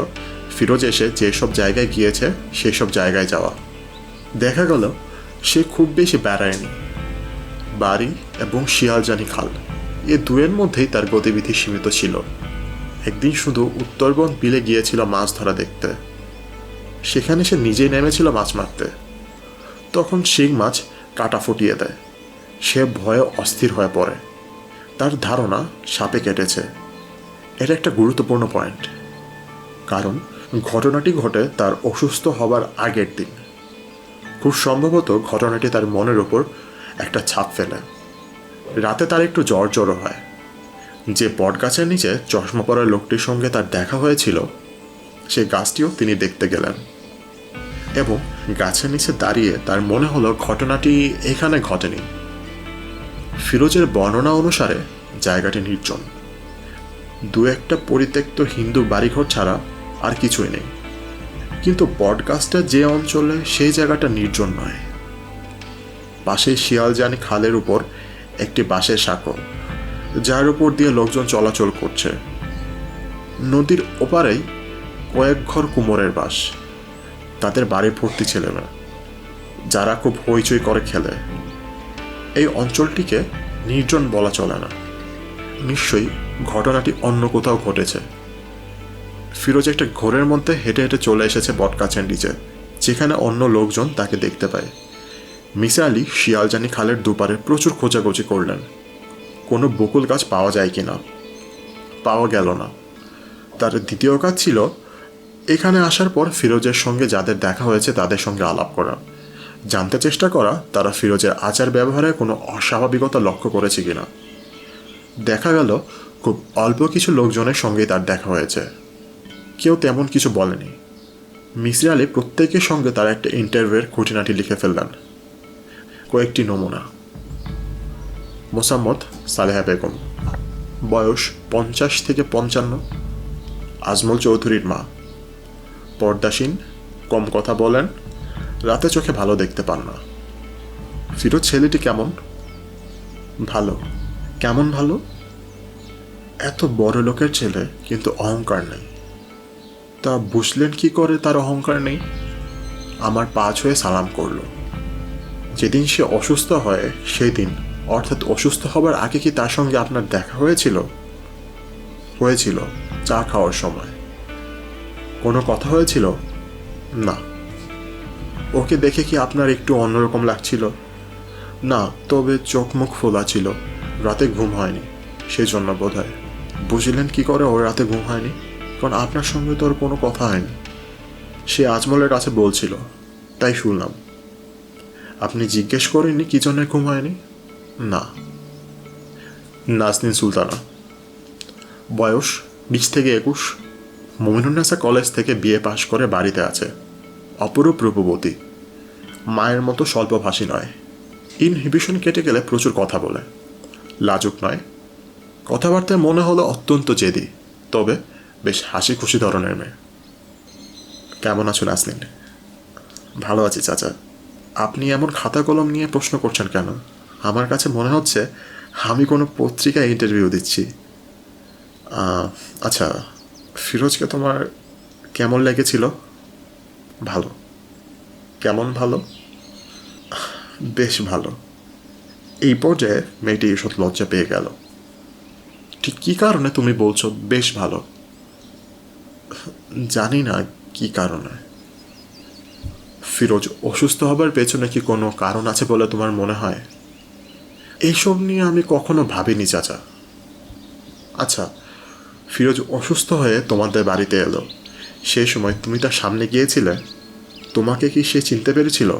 ফিরোজ এসে যেসব জায়গায় গিয়েছে সেই সব জায়গায় যাওয়া। দেখা গেল সে খুব বেশি বেড়ায়নি। বাড়ি এবং শিয়ালজানি খাল, এ দুয়ের মধ্যেই তার গতিবিধি সীমিত ছিল। একদিন শুধু উত্তরবন বিলে গিয়েছিল মাছ ধরা দেখতে। সেখানে সে নিজেই নেমেছিল মাছ মারতে। তখন শিং মাছ কাটা ফুটিয়ে দেয়। সে ভয়ে অস্থির হয়ে পড়ে। তার ধারণা সাপে কেটেছে। এটা একটা গুরুত্বপূর্ণ পয়েন্ট, কারণ ঘটনাটি ঘটে তার অসুস্থ হবার আগের দিন। খুব সম্ভবত ঘটনাটি তার মনের ওপর একটা ছাপ ফেলে। রাতে তার একটু জ্বর হয়। যে বট গাছের নিচে চশমা পরা লোকটির সঙ্গে তার দেখা হয়েছিল, সেই গাছটিও তিনি দেখতে গেলেন এবং গাছের নিচে দাঁড়িয়ে তার মনে হলো ঘটনাটি এখানে ঘটেনি। ফিরোজের বর্ণনা অনুসারে জায়গাটি নির্জন। ২-১টা পরিত্যক্ত হিন্দু বাড়িঘর ছাড়া আর কিছুই নেই। কিন্তু বটগাছটা যে অঞ্চলে, সেই জায়গাটা নির্জন নয়। পাশে শিয়ালজানি খালের উপর একটি বাঁশের সাঁকো, যার উপর দিয়ে লোকজন চলাচল করছে। নদীর ওপারেই কয়েক ঘর কুমোরের বাস। তাদের বাড়ি ভর্তি ছেলেমেয়ে, যারা খুব হইচই করে খেলে। এই অঞ্চলটিকে নির্জন বলা চলে না। নিশ্চয়ই ঘটনাটি অন্য কোথাও ঘটেছে। ফিরোজ একটা ঘোরের মধ্যে হেঁটে হেঁটে চলে এসেছে বটগাছের নিচে, যেখানে অন্য লোকজন তাকে দেখতে পায়। মিসির আলি শিয়ালজানি খালের দুপারে প্রচুর খোঁজাখুঁজি করলেন কোনো বকুল গাছ পাওয়া যায় কিনা। পাওয়া গেল না। তার দ্বিতীয় কাজ ছিল এখানে আসার পর ফিরোজের সঙ্গে যাদের দেখা হয়েছে তাদের সঙ্গে আলাপ করা, জানতে চেষ্টা করা তারা ফিরোজের আচার ব্যবহারে কোনো অস্বাভাবিকতা লক্ষ্য করেছে কিনা। দেখা গেল খুব অল্প কিছু লোকজনের সঙ্গেই তার দেখা হয়েছে। কেউ তেমন কিছু বলেনি। মিসির আলি প্রত্যেকের সঙ্গে তার একটা ইন্টারভিউয়ের খুঁটিনাটি লিখে ফেললেন। কয়েকটি নমুনা: মোসাম্মদ সালেহা বেগম, বয়স 50 থেকে 55, আজমল চৌধুরীর মা, পর্দাসীন, কম কথা বলেন, রাতে চোখে ভালো দেখতে পান না। ফিরোজ ছেলেটি কেমন? ভালো। কেমন ভালো? এত বড় লোকের ছেলে, কিন্তু অহংকার নেই। তা বুঝলেন কি করে তার অহংকার নেই? আমার পা ছুঁয়ে সালাম করলো। যেদিন সে অসুস্থ হয় সেদিন, অর্থাৎ অসুস্থ হবার আগে কি তার সঙ্গে আপনার দেখা হয়েছিল? হয়েছিল, চা খাওয়ার সময়। কোনো কথা হয়েছিল? না। ওকে দেখে কি আপনার একটু অন্যরকম লাগছিল? না, তবে চোখ মুখ ফোলা ছিল, রাতে ঘুম হয়নি, সেজন্য বোধ হয়। বুঝলেন কি করে ওর রাতে ঘুম হয়নি? কারণ আপনার সঙ্গে তো ওর কোনো কথা হয়নি। সে আজমলের কাছে বলছিল, তাই শুনলাম। আপনি জিজ্ঞেস করেননি কি জন্য ঘুম হয়নি? না। নাজনীন সুলতানা, বয়স 20 থেকে 21, মুমিনুন্নেসা কলেজ থেকে বিএ পাশ করে বাড়িতে আছে। অপরূপ রূপবতী, মায়ের মতো স্বল্পভাষী নয়। ইনহিবিশন কেটে গেলে প্রচুর কথা বলে। লাজুক নয়, কথাবার্তায় মনে হলো অত্যন্ত জেদি, তবে বেশ হাসি খুশি ধরনের মেয়ে। কেমন আছো নাজনীন? ভালো আছি চাচা। আপনি এমন খাতা কলম নিয়ে প্রশ্ন করছেন কেন? আমার কাছে মনে হচ্ছে আমি কোনো পত্রিকায় ইন্টারভিউ দিচ্ছি। আচ্ছা, ফিরোজকে তোমার কেমন লেগেছিল? ভালো। কেমন ভালো? বেশ ভালো। এই পর্যায়ে মেয়েটি ঈষৎ লজ্জা পেয়ে গেল। ঠিক কী কারণে তুমি বলছো বেশ ভালো? জানি না কি কারণে। ফিরোজ অসুস্থ হবার পেছনে কি কোনো কারণ আছে বলে তোমার মনে হয়? এইসব নিয়ে আমি কখনো ভাবিনি চাচা। আচ্ছা, ফিরোজ অসুস্থ হয়ে তোমাদের বাড়িতে এলো, সেই সময় তুমি তার সামনে গিয়েছিলে। তোমাকে কি সে চিনতে পেরেছিল?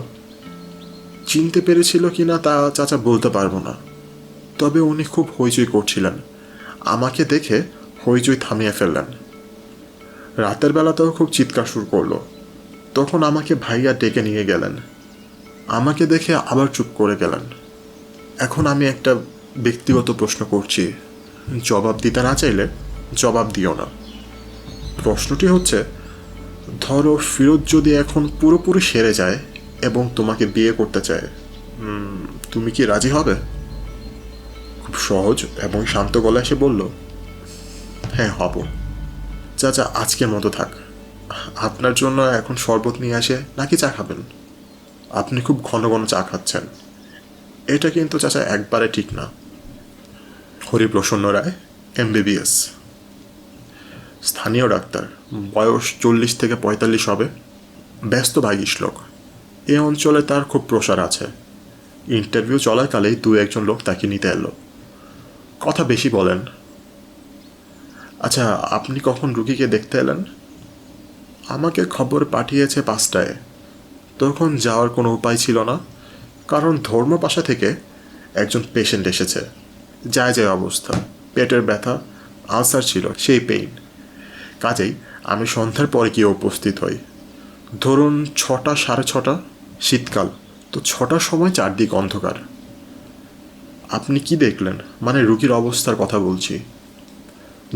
চিনতে পেরেছিল কি না তা চাচা বলতে পারবো না, তবে উনি খুব হইচই করছিলেন। আমাকে দেখে হইচই থামিয়ে ফেললেন। রাতের বেলাতেও খুব চিৎকার শুরু করলো। তখন আমাকে ভাইয়া ডেকে নিয়ে গেলেন। আমাকে দেখে আবার চুপ করে গেলেন। এখন আমি একটা ব্যক্তিগত প্রশ্ন করছি, জবাব দিতে না চাইলে জবাব দিও না। প্রশ্নটি হচ্ছে, ধরো ফিরোজ যদি এখন পুরোপুরি সেরে যায় এবং তোমাকে বিয়ে করতে চায়, তুমি কি রাজি হবে? খুব সহজ এবং শান্ত গলায় সে বলল, হ্যাঁ হব। চাচা, আজকের মতো থাক। আপনার জন্য এখন শরবত নিয়ে আসে নাকি চা খাবেন? আপনি খুব ঘন ঘন চা খাচ্ছেন, এটা কিন্তু চাচা একবারে ঠিক না। হরিপ্রসন্ন রায়, MBBS, স্থানীয় ডাক্তার, বয়স 40 থেকে 45 হবে, ব্যস্ত ভাগিস লোক। এ অঞ্চলে তার খুব প্রসার আছে। ইন্টারভিউ চলাকালেই 2-1 লোক তাকে নিতে এলো। কথা বেশি বলেন। আচ্ছা, আপনি কখন রুগীকে দেখতে এলেন? আমাকে খবর পাঠিয়েছে 5টায়। তখন যাওয়ার কোনো উপায় ছিল না, কারণ ধর্মপাশা থেকে একজন পেশেন্ট এসেছে। যায় যায় অবস্থা, পেটের ব্যথা, আলসার ছিল, সেই পেইন। কাজেই আমি সন্ধ্যার পরে গিয়ে উপস্থিত হই। ধরুন 6টা, 6:30, শীতকাল তো। 6টার সময় চারদিক অন্ধকার। আপনি কি দেখলেন? মানে রুগীর অবস্থার কথা বলছি।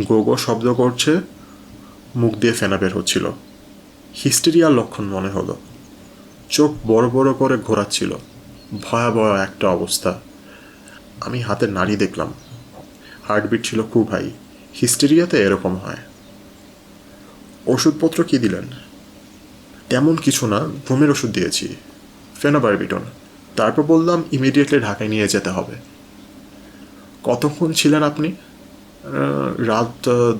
গোগো শব্দ করছে, মুখ দিয়ে ফেনা বের হচ্ছিল। হিস্টেরিয়ার লক্ষণ মনে হলো। চোখ বড় বড় করে ঘোরাচ্ছিল। ভয়াবহ একটা অবস্থা। আমি হাতের নাড়ি দেখলাম, হার্টবিট ছিল খুব হাই। হিস্টেরিয়াতে এরকম হয়। ওষুধপত্র কি দিলেন? তেমন কিছু না, ঘুমের ওষুধ দিয়েছি, ফেনোবারবিটন। তারপর বললাম ইমিডিয়েটলি ঢাকায় নিয়ে যেতে হবে। কতক্ষণ ছিলেন আপনি? রাত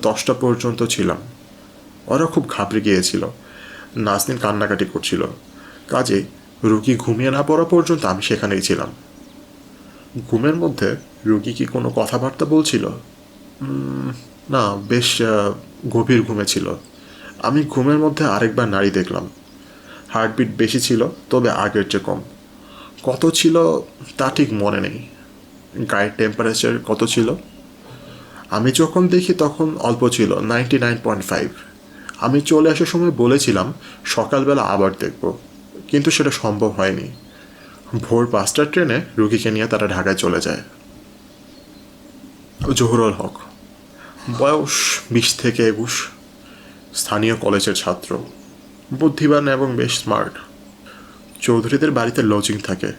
10টা পর্যন্ত ছিলাম। ওরা খুব ঘাবড়ে গিয়েছিল। নাজনীন কান্নাকাটি করছিল। কাজেই রুগী ঘুমিয়ে না পড়া পর্যন্ত আমি সেখানেই ছিলাম। ঘুমের মধ্যে রুগী কি কোনো কথাবার্তা বলছিল? না, বেশ গভীর ঘুমে ছিল। আমি ঘুমের মধ্যে আরেকবার নাড়ি দেখলাম। হার্টবিট বেশি ছিল, তবে আগের চেয়ে কম। কত ছিল তা ঠিক মনে নেই। গায়ের টেম্পারেচার কত ছিল? আমি যখন দেখি তখন অল্প ছিল, 99.5। আমি চলে আসার সময় বলেছিলাম সকালবেলা আবার দেখব, কিন্তু সেটা সম্ভব হয়নি। ভোর 5টার ট্রেনে রুগীকে নিয়ে তারা ঢাকায় চলে যায়। জহুরুল হক, বয়স 20 থেকে 21, স্থানীয় কলেজের ছাত্র, বুদ্ধিমান এবং বেশ স্মার্ট। চৌধুরীদের বাড়িতে লজিং থাকে।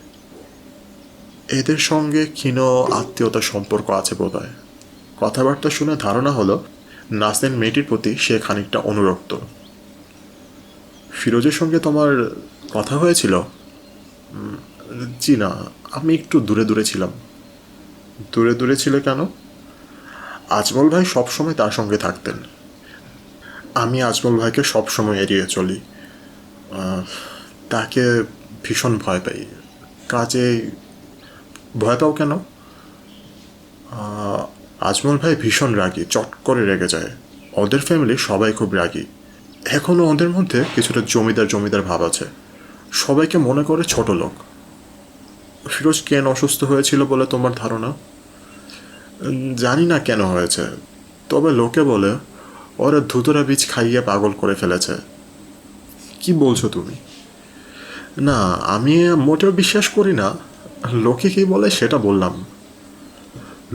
এদের সঙ্গে ক্ষীণ আত্মীয়তার সম্পর্ক আছে বোধহয়। কথাবার্তা শুনে ধারণা হলো নাসরিন মেয়েটির প্রতি সে খানিকটা অনুরক্ত। ফিরোজের সঙ্গে তোমার কথা হয়েছিল? জি না, আমি একটু দূরে দূরে ছিলাম। দূরে দূরে ছিল কেন? আজমল ভাই সবসময় তার সঙ্গে থাকতেন। আমি আজমল ভাইকে সবসময় এড়িয়ে চলি। তাকে ভীষণ ভয় পাই। কাজেই ভয় পাও কেন? আজমল ভাই ভীষণ রাগী, চট করে রেগে যায়। ওদের ফ্যামিলি সবাই খুব রাগী। এখনও ওদের মধ্যে কিছুটা জমিদার জমিদার ভাব আছে। সবাইকে মনে করে ছোট লোক। ফিরোজ কেন অসুস্থ হয়েছিল বলে তোমার ধারণা? জানি না কেন হয়েছে, তবে লোকে বলে ওরা ধুতরা বীজ খাইয়ে পাগল করে ফেলেছে। কি বলছো তুমি? না, আমি মোটেও বিশ্বাস করি না। লোকে কি বলে সেটা বললাম।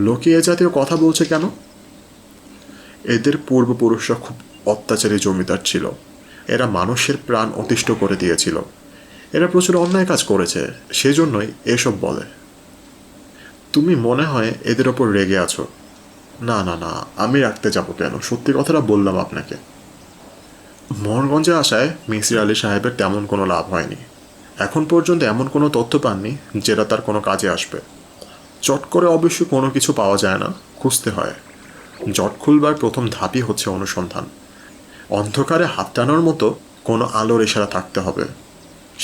লোকে এ জাতীয় কথা বলছে কেন? এদের পূর্বপুরুষরা খুব অত্যাচারী জমিদার ছিল। এরা মানুষের প্রাণ অতিষ্ঠ করে দিয়েছিল। এরা প্রচুর অন্যায় কাজ করেছে, সেজন্যই এসব বলে। তুমি মনে হয় এদের ওপর রেগে আছো। না না না, আমি রাখতে যাবো কেন? সত্যি কথাটা বললাম আপনাকে। মোহনগঞ্জে আসায় মিসির আলি সাহেবের তেমন কোনো লাভ হয়নি। এখন পর্যন্ত এমন কোনো তথ্য পাননি যেটা তার কোনো কাজে আসবে। চট করে অবশ্যই কোনো কিছু পাওয়া যায় না, খুঁজতে হয়। জট খুলবার প্রথম ধাপই হচ্ছে অনুসন্ধান। অন্ধকারে হাত টানার মতো কোনো আলোর ইশারা থাকতে হবে।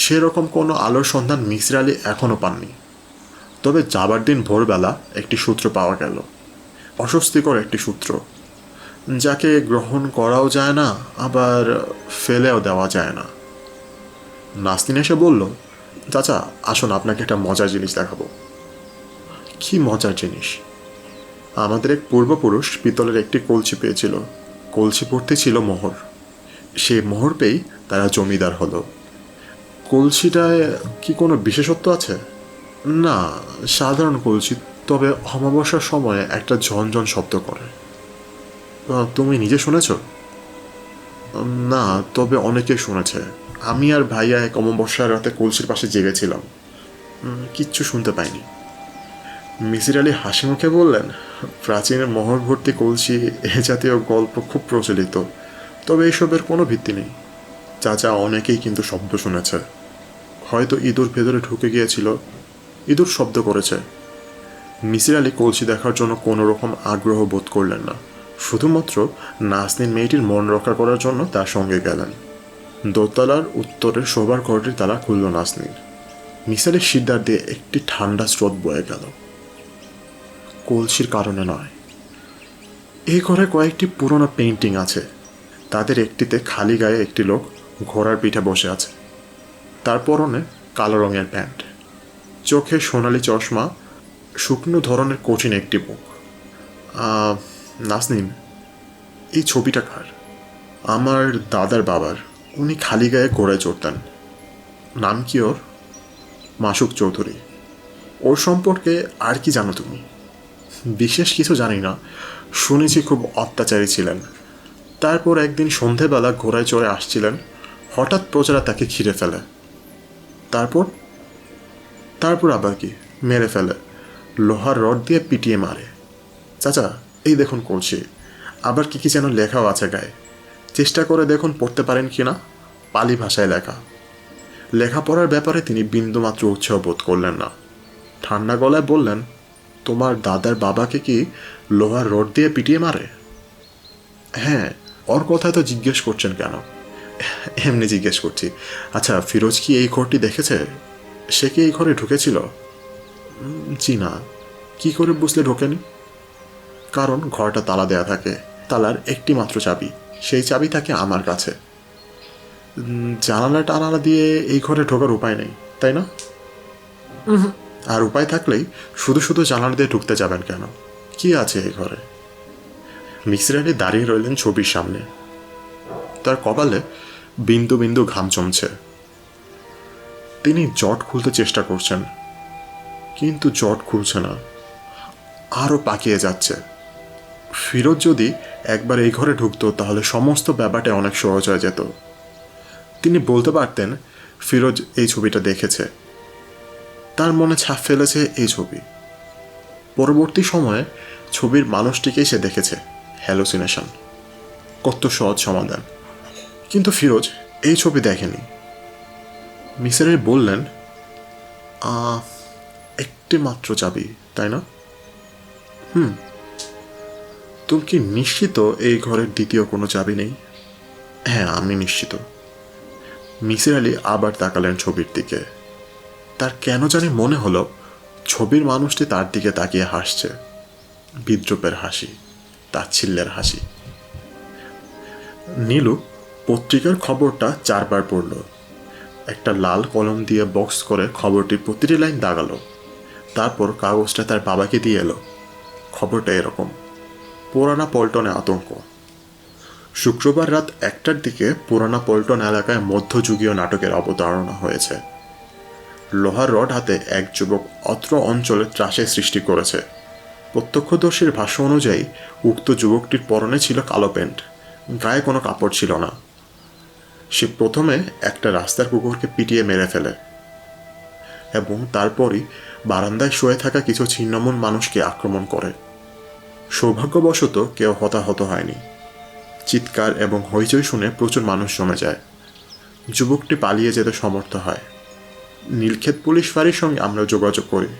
সেরকম কোনো আলোর সন্ধান মিসির আলি এখনও পাননি। তবে যাবার দিন ভোরবেলা একটি সূত্র পাওয়া গেল। অস্বস্তিকর একটি সূত্র, যাকে গ্রহণ করাও যায় না, আবার ফেলেও দেওয়া যায় না। নাসরিন এসে বলল, চাচা আসুন, আপনাকে একটা মজার জিনিস দেখাবো। কি মজার জিনিস? আমাদের এক পূর্বপুরুষ পিতলের একটি কলসি পেয়েছিল। কলসি ভর্তি ছিল মোহর। সেই মোহর পেয়েই তারা জমিদার হলো। কলসিটায় কি কোনো বিশেষত্ব আছে? না, সাধারণ কলসি, তবে অমাবস্যার সময়ে একটা ঝনঝন শব্দ করে। তুমি নিজে শুনেছ? না, তবে অনেকে শুনেছে। আমি আর ভাইয়া এক অমাবস্যার রাতে কলসির পাশে জেগেছিলাম। কিচ্ছু শুনতে পাইনি। মিসির আলি হাসি মুখে বললেন, প্রাচীনের মোহর ভর্তি কলসি এ জাতীয় গল্প খুব প্রচলিত, তবে এসবের কোনো ভিত্তি নেই। চাচা অনেকেই কিন্তু শব্দ শুনেছে। হয়তো ইঁদুর ভেতরে ঢুকে গিয়েছিল, ইঁদুর শব্দ করেছে। মিসির আলি কলসি দেখার জন্য কোনো রকম আগ্রহ বোধ করলেন না। শুধুমাত্র নাসরিন মেয়েটির মন রক্ষা করার জন্য তার সঙ্গে গেলেন। দোতলার উত্তরের শোবার ঘরটির তালা খুলল নাসরিন। মিসির শিরদার দিয়ে একটি ঠান্ডা স্রোত বয়ে গেল। কলসির কারণে নয়। এই ঘরে কয়েকটি পুরনো পেইন্টিং আছে। তাদের একটিতে খালি গায়ে একটি লোক ঘোড়ার পিঠে বসে আছে। তার পরনে কালো রঙের প্যান্ট, চোখে সোনালি চশমা, শুকনো ধরনের কঠিন একটি মুখ। নাসরিন, এই ছবিটা কার? আমার দাদার বাবার। উনি খালি গায়ে ঘোড়ায় চড়তেন। নাম কি ওর? মাসুক চৌধুরী। ওর সম্পর্কে আর কি জানো তুমি? বিশেষ কিছু জানি না, শুনেছি খুব অত্যাচারী ছিলেন। তারপর একদিন সন্ধেবেলা ঘোড়ায় চড়ে আসছিলেন, হঠাৎ প্রজারা তাকে ঘিরে ফেলে। তারপর? তারপর আবার কি? মেরে ফেলে, লোহার রড দিয়ে পিটিয়ে মারে। চাচা, এই দেখুন কলসি, আবার কি কি যেন লেখাও আছে গায়ে। চেষ্টা করে দেখুন পড়তে পারেন কি না। পালি ভাষায় লেখা। লেখাপড়ার ব্যাপারে তিনি বিন্দুমাত্র উৎসাহ বোধ করলেন না। ঠান্ডা গলায় বললেন, তোমার দাদার বাবাকে কি লোহার রড দিয়ে পিটিয়ে মারে? হ্যাঁ। ওর কথা তো জিজ্ঞেস করছেন কেন? এমনি জিজ্ঞেস করছি। আচ্ছা, ফিরোজ কি এই ঘরটি দেখেছে? সে কি এই ঘরে ঢুকেছিল? জি না। কি করে বুঝলে ঢোকেনি? কারণ ঘরটা তালা দেয়া থাকে। তালার একটি মাত্র চাবি, সেই চাবি থাকে আমার কাছে। জানালা টানালা দিয়ে এই ঘরে ঢোকার উপায় নেই, তাই না? আর উপায় থাকলেই শুধু শুধু জানালা দিয়ে ঢুকতে যাবেন কেন? কি আছে এই ঘরে? মিসির আলি দাঁড়িয়ে রইলেন ছবির সামনে। তার কপালে বিন্দু বিন্দু ঘাম জমছে। তিনি জট খুলতে চেষ্টা করছেন, কিন্তু জট খুলছে না, আরও পাকিয়ে যাচ্ছে। ফিরোজ যদি একবার এই ঘরে ঢুকতো তাহলে সমস্ত ব্যাপারটা অনেক সহজ হয়ে যেত। তিনি বলতে পারতেন ফিরোজ এই ছবিটা দেখেছে, তার মনে ছাপ ফেলেছে এই ছবি। পরবর্তী সময়ে ছবির মানুষটিকেই সে দেখেছে, হ্যালুসিনেশন। কত সহজ সমাধান। কিন্তু ফিরোজ এই ছবি দেখেনি। মিসির আলি বললেন, একটি মাত্র চাবি, তাই না? তুমি কি নিশ্চিত এই ঘরের দ্বিতীয় কোনো চাবি নেই? হ্যাঁ, আমি নিশ্চিত। মিসির আলি আবার তাকালেন ছবির দিকে। তার কেন জানি মনে হলো ছবির মানুষটি তার দিকে তাকিয়ে হাসছে, বিদ্রূপের হাসি, তাচ্ছিল্যের হাসি। নীলু পত্রিকার খবরটা 4 বার পড়ল। একটা লাল কলম দিয়ে বক্স করে খবরটির প্রতিটি লাইন দাগালো। তারপর কাগজটা তার বাবাকে দিয়ে এলো। খবরটা এরকম: পুরানা পল্টনে আতঙ্ক। শুক্রবার রাত 1টার দিকে পুরানা পল্টন এলাকায় মধ্যযুগীয় নাটকের অবতারণা হয়েছে। লোহার রড হাতে এক যুবক অত্র অঞ্চলে ত্রাসের সৃষ্টি করেছে। প্রত্যক্ষদর্শীর ভাষ্য অনুযায়ী উক্ত যুবকটির পরনে ছিল কালো প্যান্ট, গায়ে কোনো কাপড় ছিল না। সে প্রথমে একটা রাস্তার কুকুরকে পিটিয়ে মেরে ফেলে এবং তারপরই বারান্দায় শুয়ে থাকা কিছু ছিন্নমূল মানুষকে আক্রমণ করে। সৌভাগ্যবশত কেউ হতাহত হয়নি। চিৎকার এবং হইচই শুনে প্রচুর মানুষ জমে যায়। যুবকটি পালিয়ে যেতে সমর্থ হয়। নীলক্ষেত পুলিশ ফাঁড়ির সঙ্গে আমরা যোগাযোগ করি।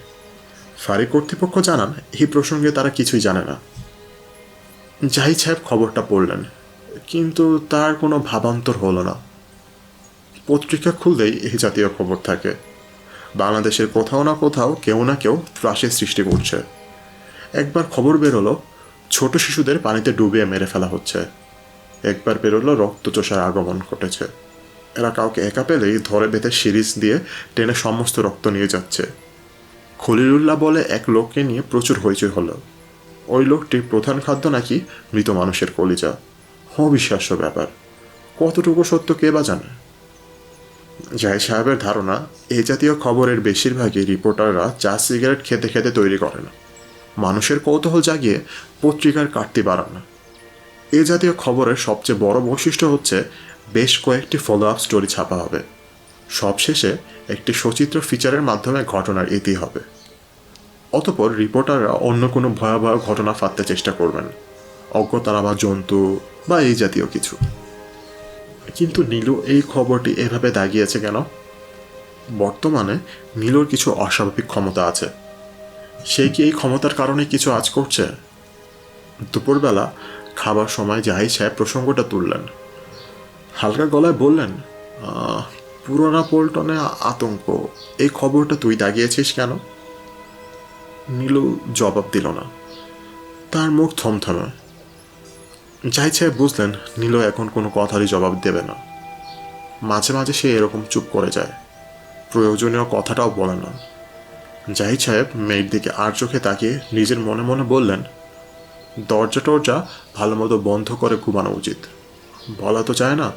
ফাঁড়ি কর্তৃপক্ষ জানান এই প্রসঙ্গে তারা কিছুই জানে না। জাহিদ সাহেব খবরটা পড়লেন, কিন্তু তার কোনো ভাবান্তর হলো না। পত্রিকা খুললেই এই জাতীয় খবর থাকে। বাংলাদেশের কোথাও না কোথাও কেউ না কেউ ত্রাসের সৃষ্টি করছে। একবার খবর বেরোলো ছোট শিশুদের পানিতে ডুবিয়ে মেরে ফেলা হচ্ছে। একবার বেরোলো রক্তচোষার আগমন ঘটেছে। এরা কাউকে একা পেলেই ধরে বেঁধে সিরিজ দিয়ে টেনে সমস্ত রক্ত নিয়ে যাচ্ছে। খলিলুল্লাহ বলে এক লোককে নিয়ে প্রচুর হইচই হলো। ওই লোকটির প্রধান খাদ্য নাকি মৃত মানুষের কলিজা। অবিশ্বাস্য ব্যাপার, কতটুকু সত্য কে বা জানে। জাহিদ সাহেবের ধারণা এই জাতীয় খবরের বেশিরভাগই রিপোর্টাররা চা সিগারেট খেতে খেতে তৈরি করে না, মানুষের কৌতূহল জাগিয়ে পত্রিকার কাটতি বাড়ান না। এ জাতীয় খবরের সবচেয়ে বড় বৈশিষ্ট্য হচ্ছে বেশ কয়েকটি ফলো আপ স্টোরি ছাপা হবে, সবশেষে একটি সচিত্র ফিচারের মাধ্যমে ঘটনার ইতি হবে। অতপর রিপোর্টাররা অন্য কোনো ভয়াবহ ঘটনা ফাঁদতে চেষ্টা করবেন, অজ্ঞতারা বা জন্তু বা এই জাতীয় কিছু। কিন্তু নীলু এই খবরটি এভাবে দাগিয়েছে কেন? বর্তমানে নীলুর কিছু অস্বাভাবিক ক্ষমতা আছে। সে কি এই ক্ষমতার কারণে কিছু আজ করছে? দুপুরবেলা খাবার সময় জাহিদ সাহেব প্রসঙ্গটা তুললেন। হালকা গলায় বললেন, পুরোনা পল্টনে আতঙ্ক, এই খবরটা তুই দাগিয়েছিস কেন? নীলু জবাব দিল না। তার মুখ থমথমে। জাহিদ সাহেব বুঝলেন নীলু এখন কোনো কথারই জবাব দেবে না। মাঝে মাঝে সে এরকম চুপ করে যায়, প্রয়োজনীয় কথাটাও বলে না। জাহিদ সাহেব মেয়ের দিকে আর চোখে তাকিয়ে নিজের মনে মনে বললেন, দরজা টরজা ভালো মতো বন্ধ করে ঘুমানো উচিত। বলা তো যায় না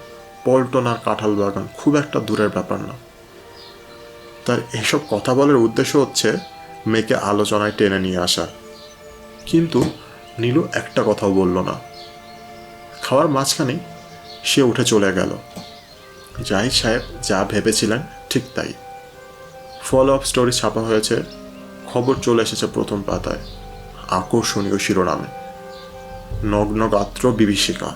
পল্টন আর কাঁঠাল বাগান খুব একটা দূরের ব্যাপার না। তার এসব কথা বলার উদ্দেশ্য হচ্ছে মেয়েকে আলোচনায় টেনে নিয়ে আসা। কিন্তু নীলু একটা কথাও বলল না। খাওয়ার মাঝখানেই সে উঠে চলে গেল। জাহিদ সাহেব যা ভেবেছিলেন ঠিক তাই। ফলো আপ স্টোরি ছাপা হয়েছে, খবর চলে এসেছে প্রথম পাতায়, আকর্ষণীয় শিরোনামে, নগ্ন গাত্র বিভীষিকা।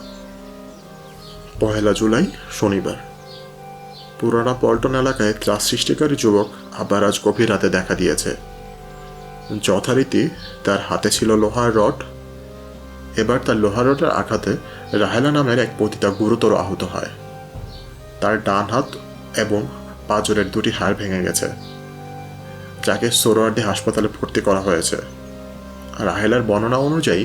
1 জুলাই শনিবার। পুরানা পল্টন এলাকায় ত্রাস সৃষ্টিকারী যুবক আবার আজ গভীর রাতে দেখা দিয়েছে। যথারীতি তার হাতে ছিল লোহার রড। এবার তার লোহার রডের আঘাতে রাহেলা নামের এক পতিতা গুরুতর আহত হয়। তার ডান হাত এবং পাঁজরের 2টি হাড় ভেঙে গেছে, যাকে সোহরাওয়ার্দী হাসপাতালে ভর্তি করা হয়েছে। রাহেলার বর্ণনা অনুযায়ী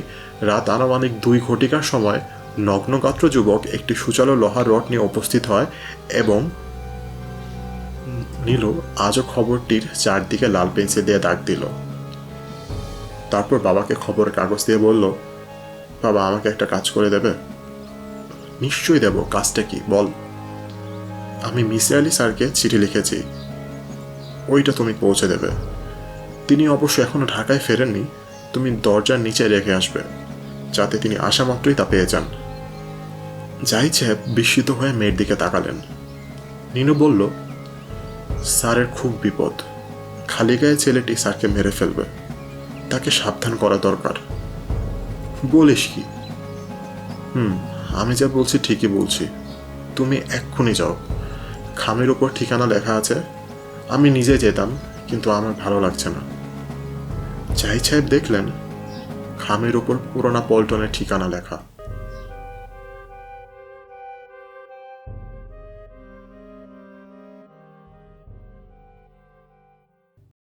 রাত আনুমানিক 2 ঘটিকার সময় নগ্নগাত্র যুবক একটি সূচালো লোহার রড নিয়ে উপস্থিত হয় এবং নীলু আজও খবরটির চারদিকে লাল পেন্সিল দিয়ে দাগ দিল। তারপর বাবাকে খবরের কাগজ দিয়ে বলল, বাবা আমাকে একটা কাজ করে দেবে? নিশ্চয়ই দেব, কাজটা কি বল। আমি মিসির আলি স্যারকে চিঠি লিখেছি, ওইটা তুমি পৌঁছে দেবে। তিনি অবশ্য এখনো ঢাকায় ফেরেননি, তুমি দরজার নিচে রেখে আসবে, যাতে তিনি আসা মাত্রই তা পেয়ে যান। জাহিদ সাহেব বিস্মিত হয়ে মেয়ের দিকে তাকালেন। নিনু বলল, স্যারের খুব বিপদ, খালি গায়ে ছেলেটি স্যারকে মেরে ফেলবে, তাকে সাবধান করা দরকার। বলিস কি? আমি যা বলছি ঠিকই বলছি। তুমি এক্ষুনি যাও, খামের উপর ঠিকানা লেখা আছে। আমি নিজে যেতাম, কিন্তু আমার ভালো লাগছে না। জাহিদ সাহেব দেখলেন খামের উপর পুরোনা পল্টনের ঠিকানা লেখা।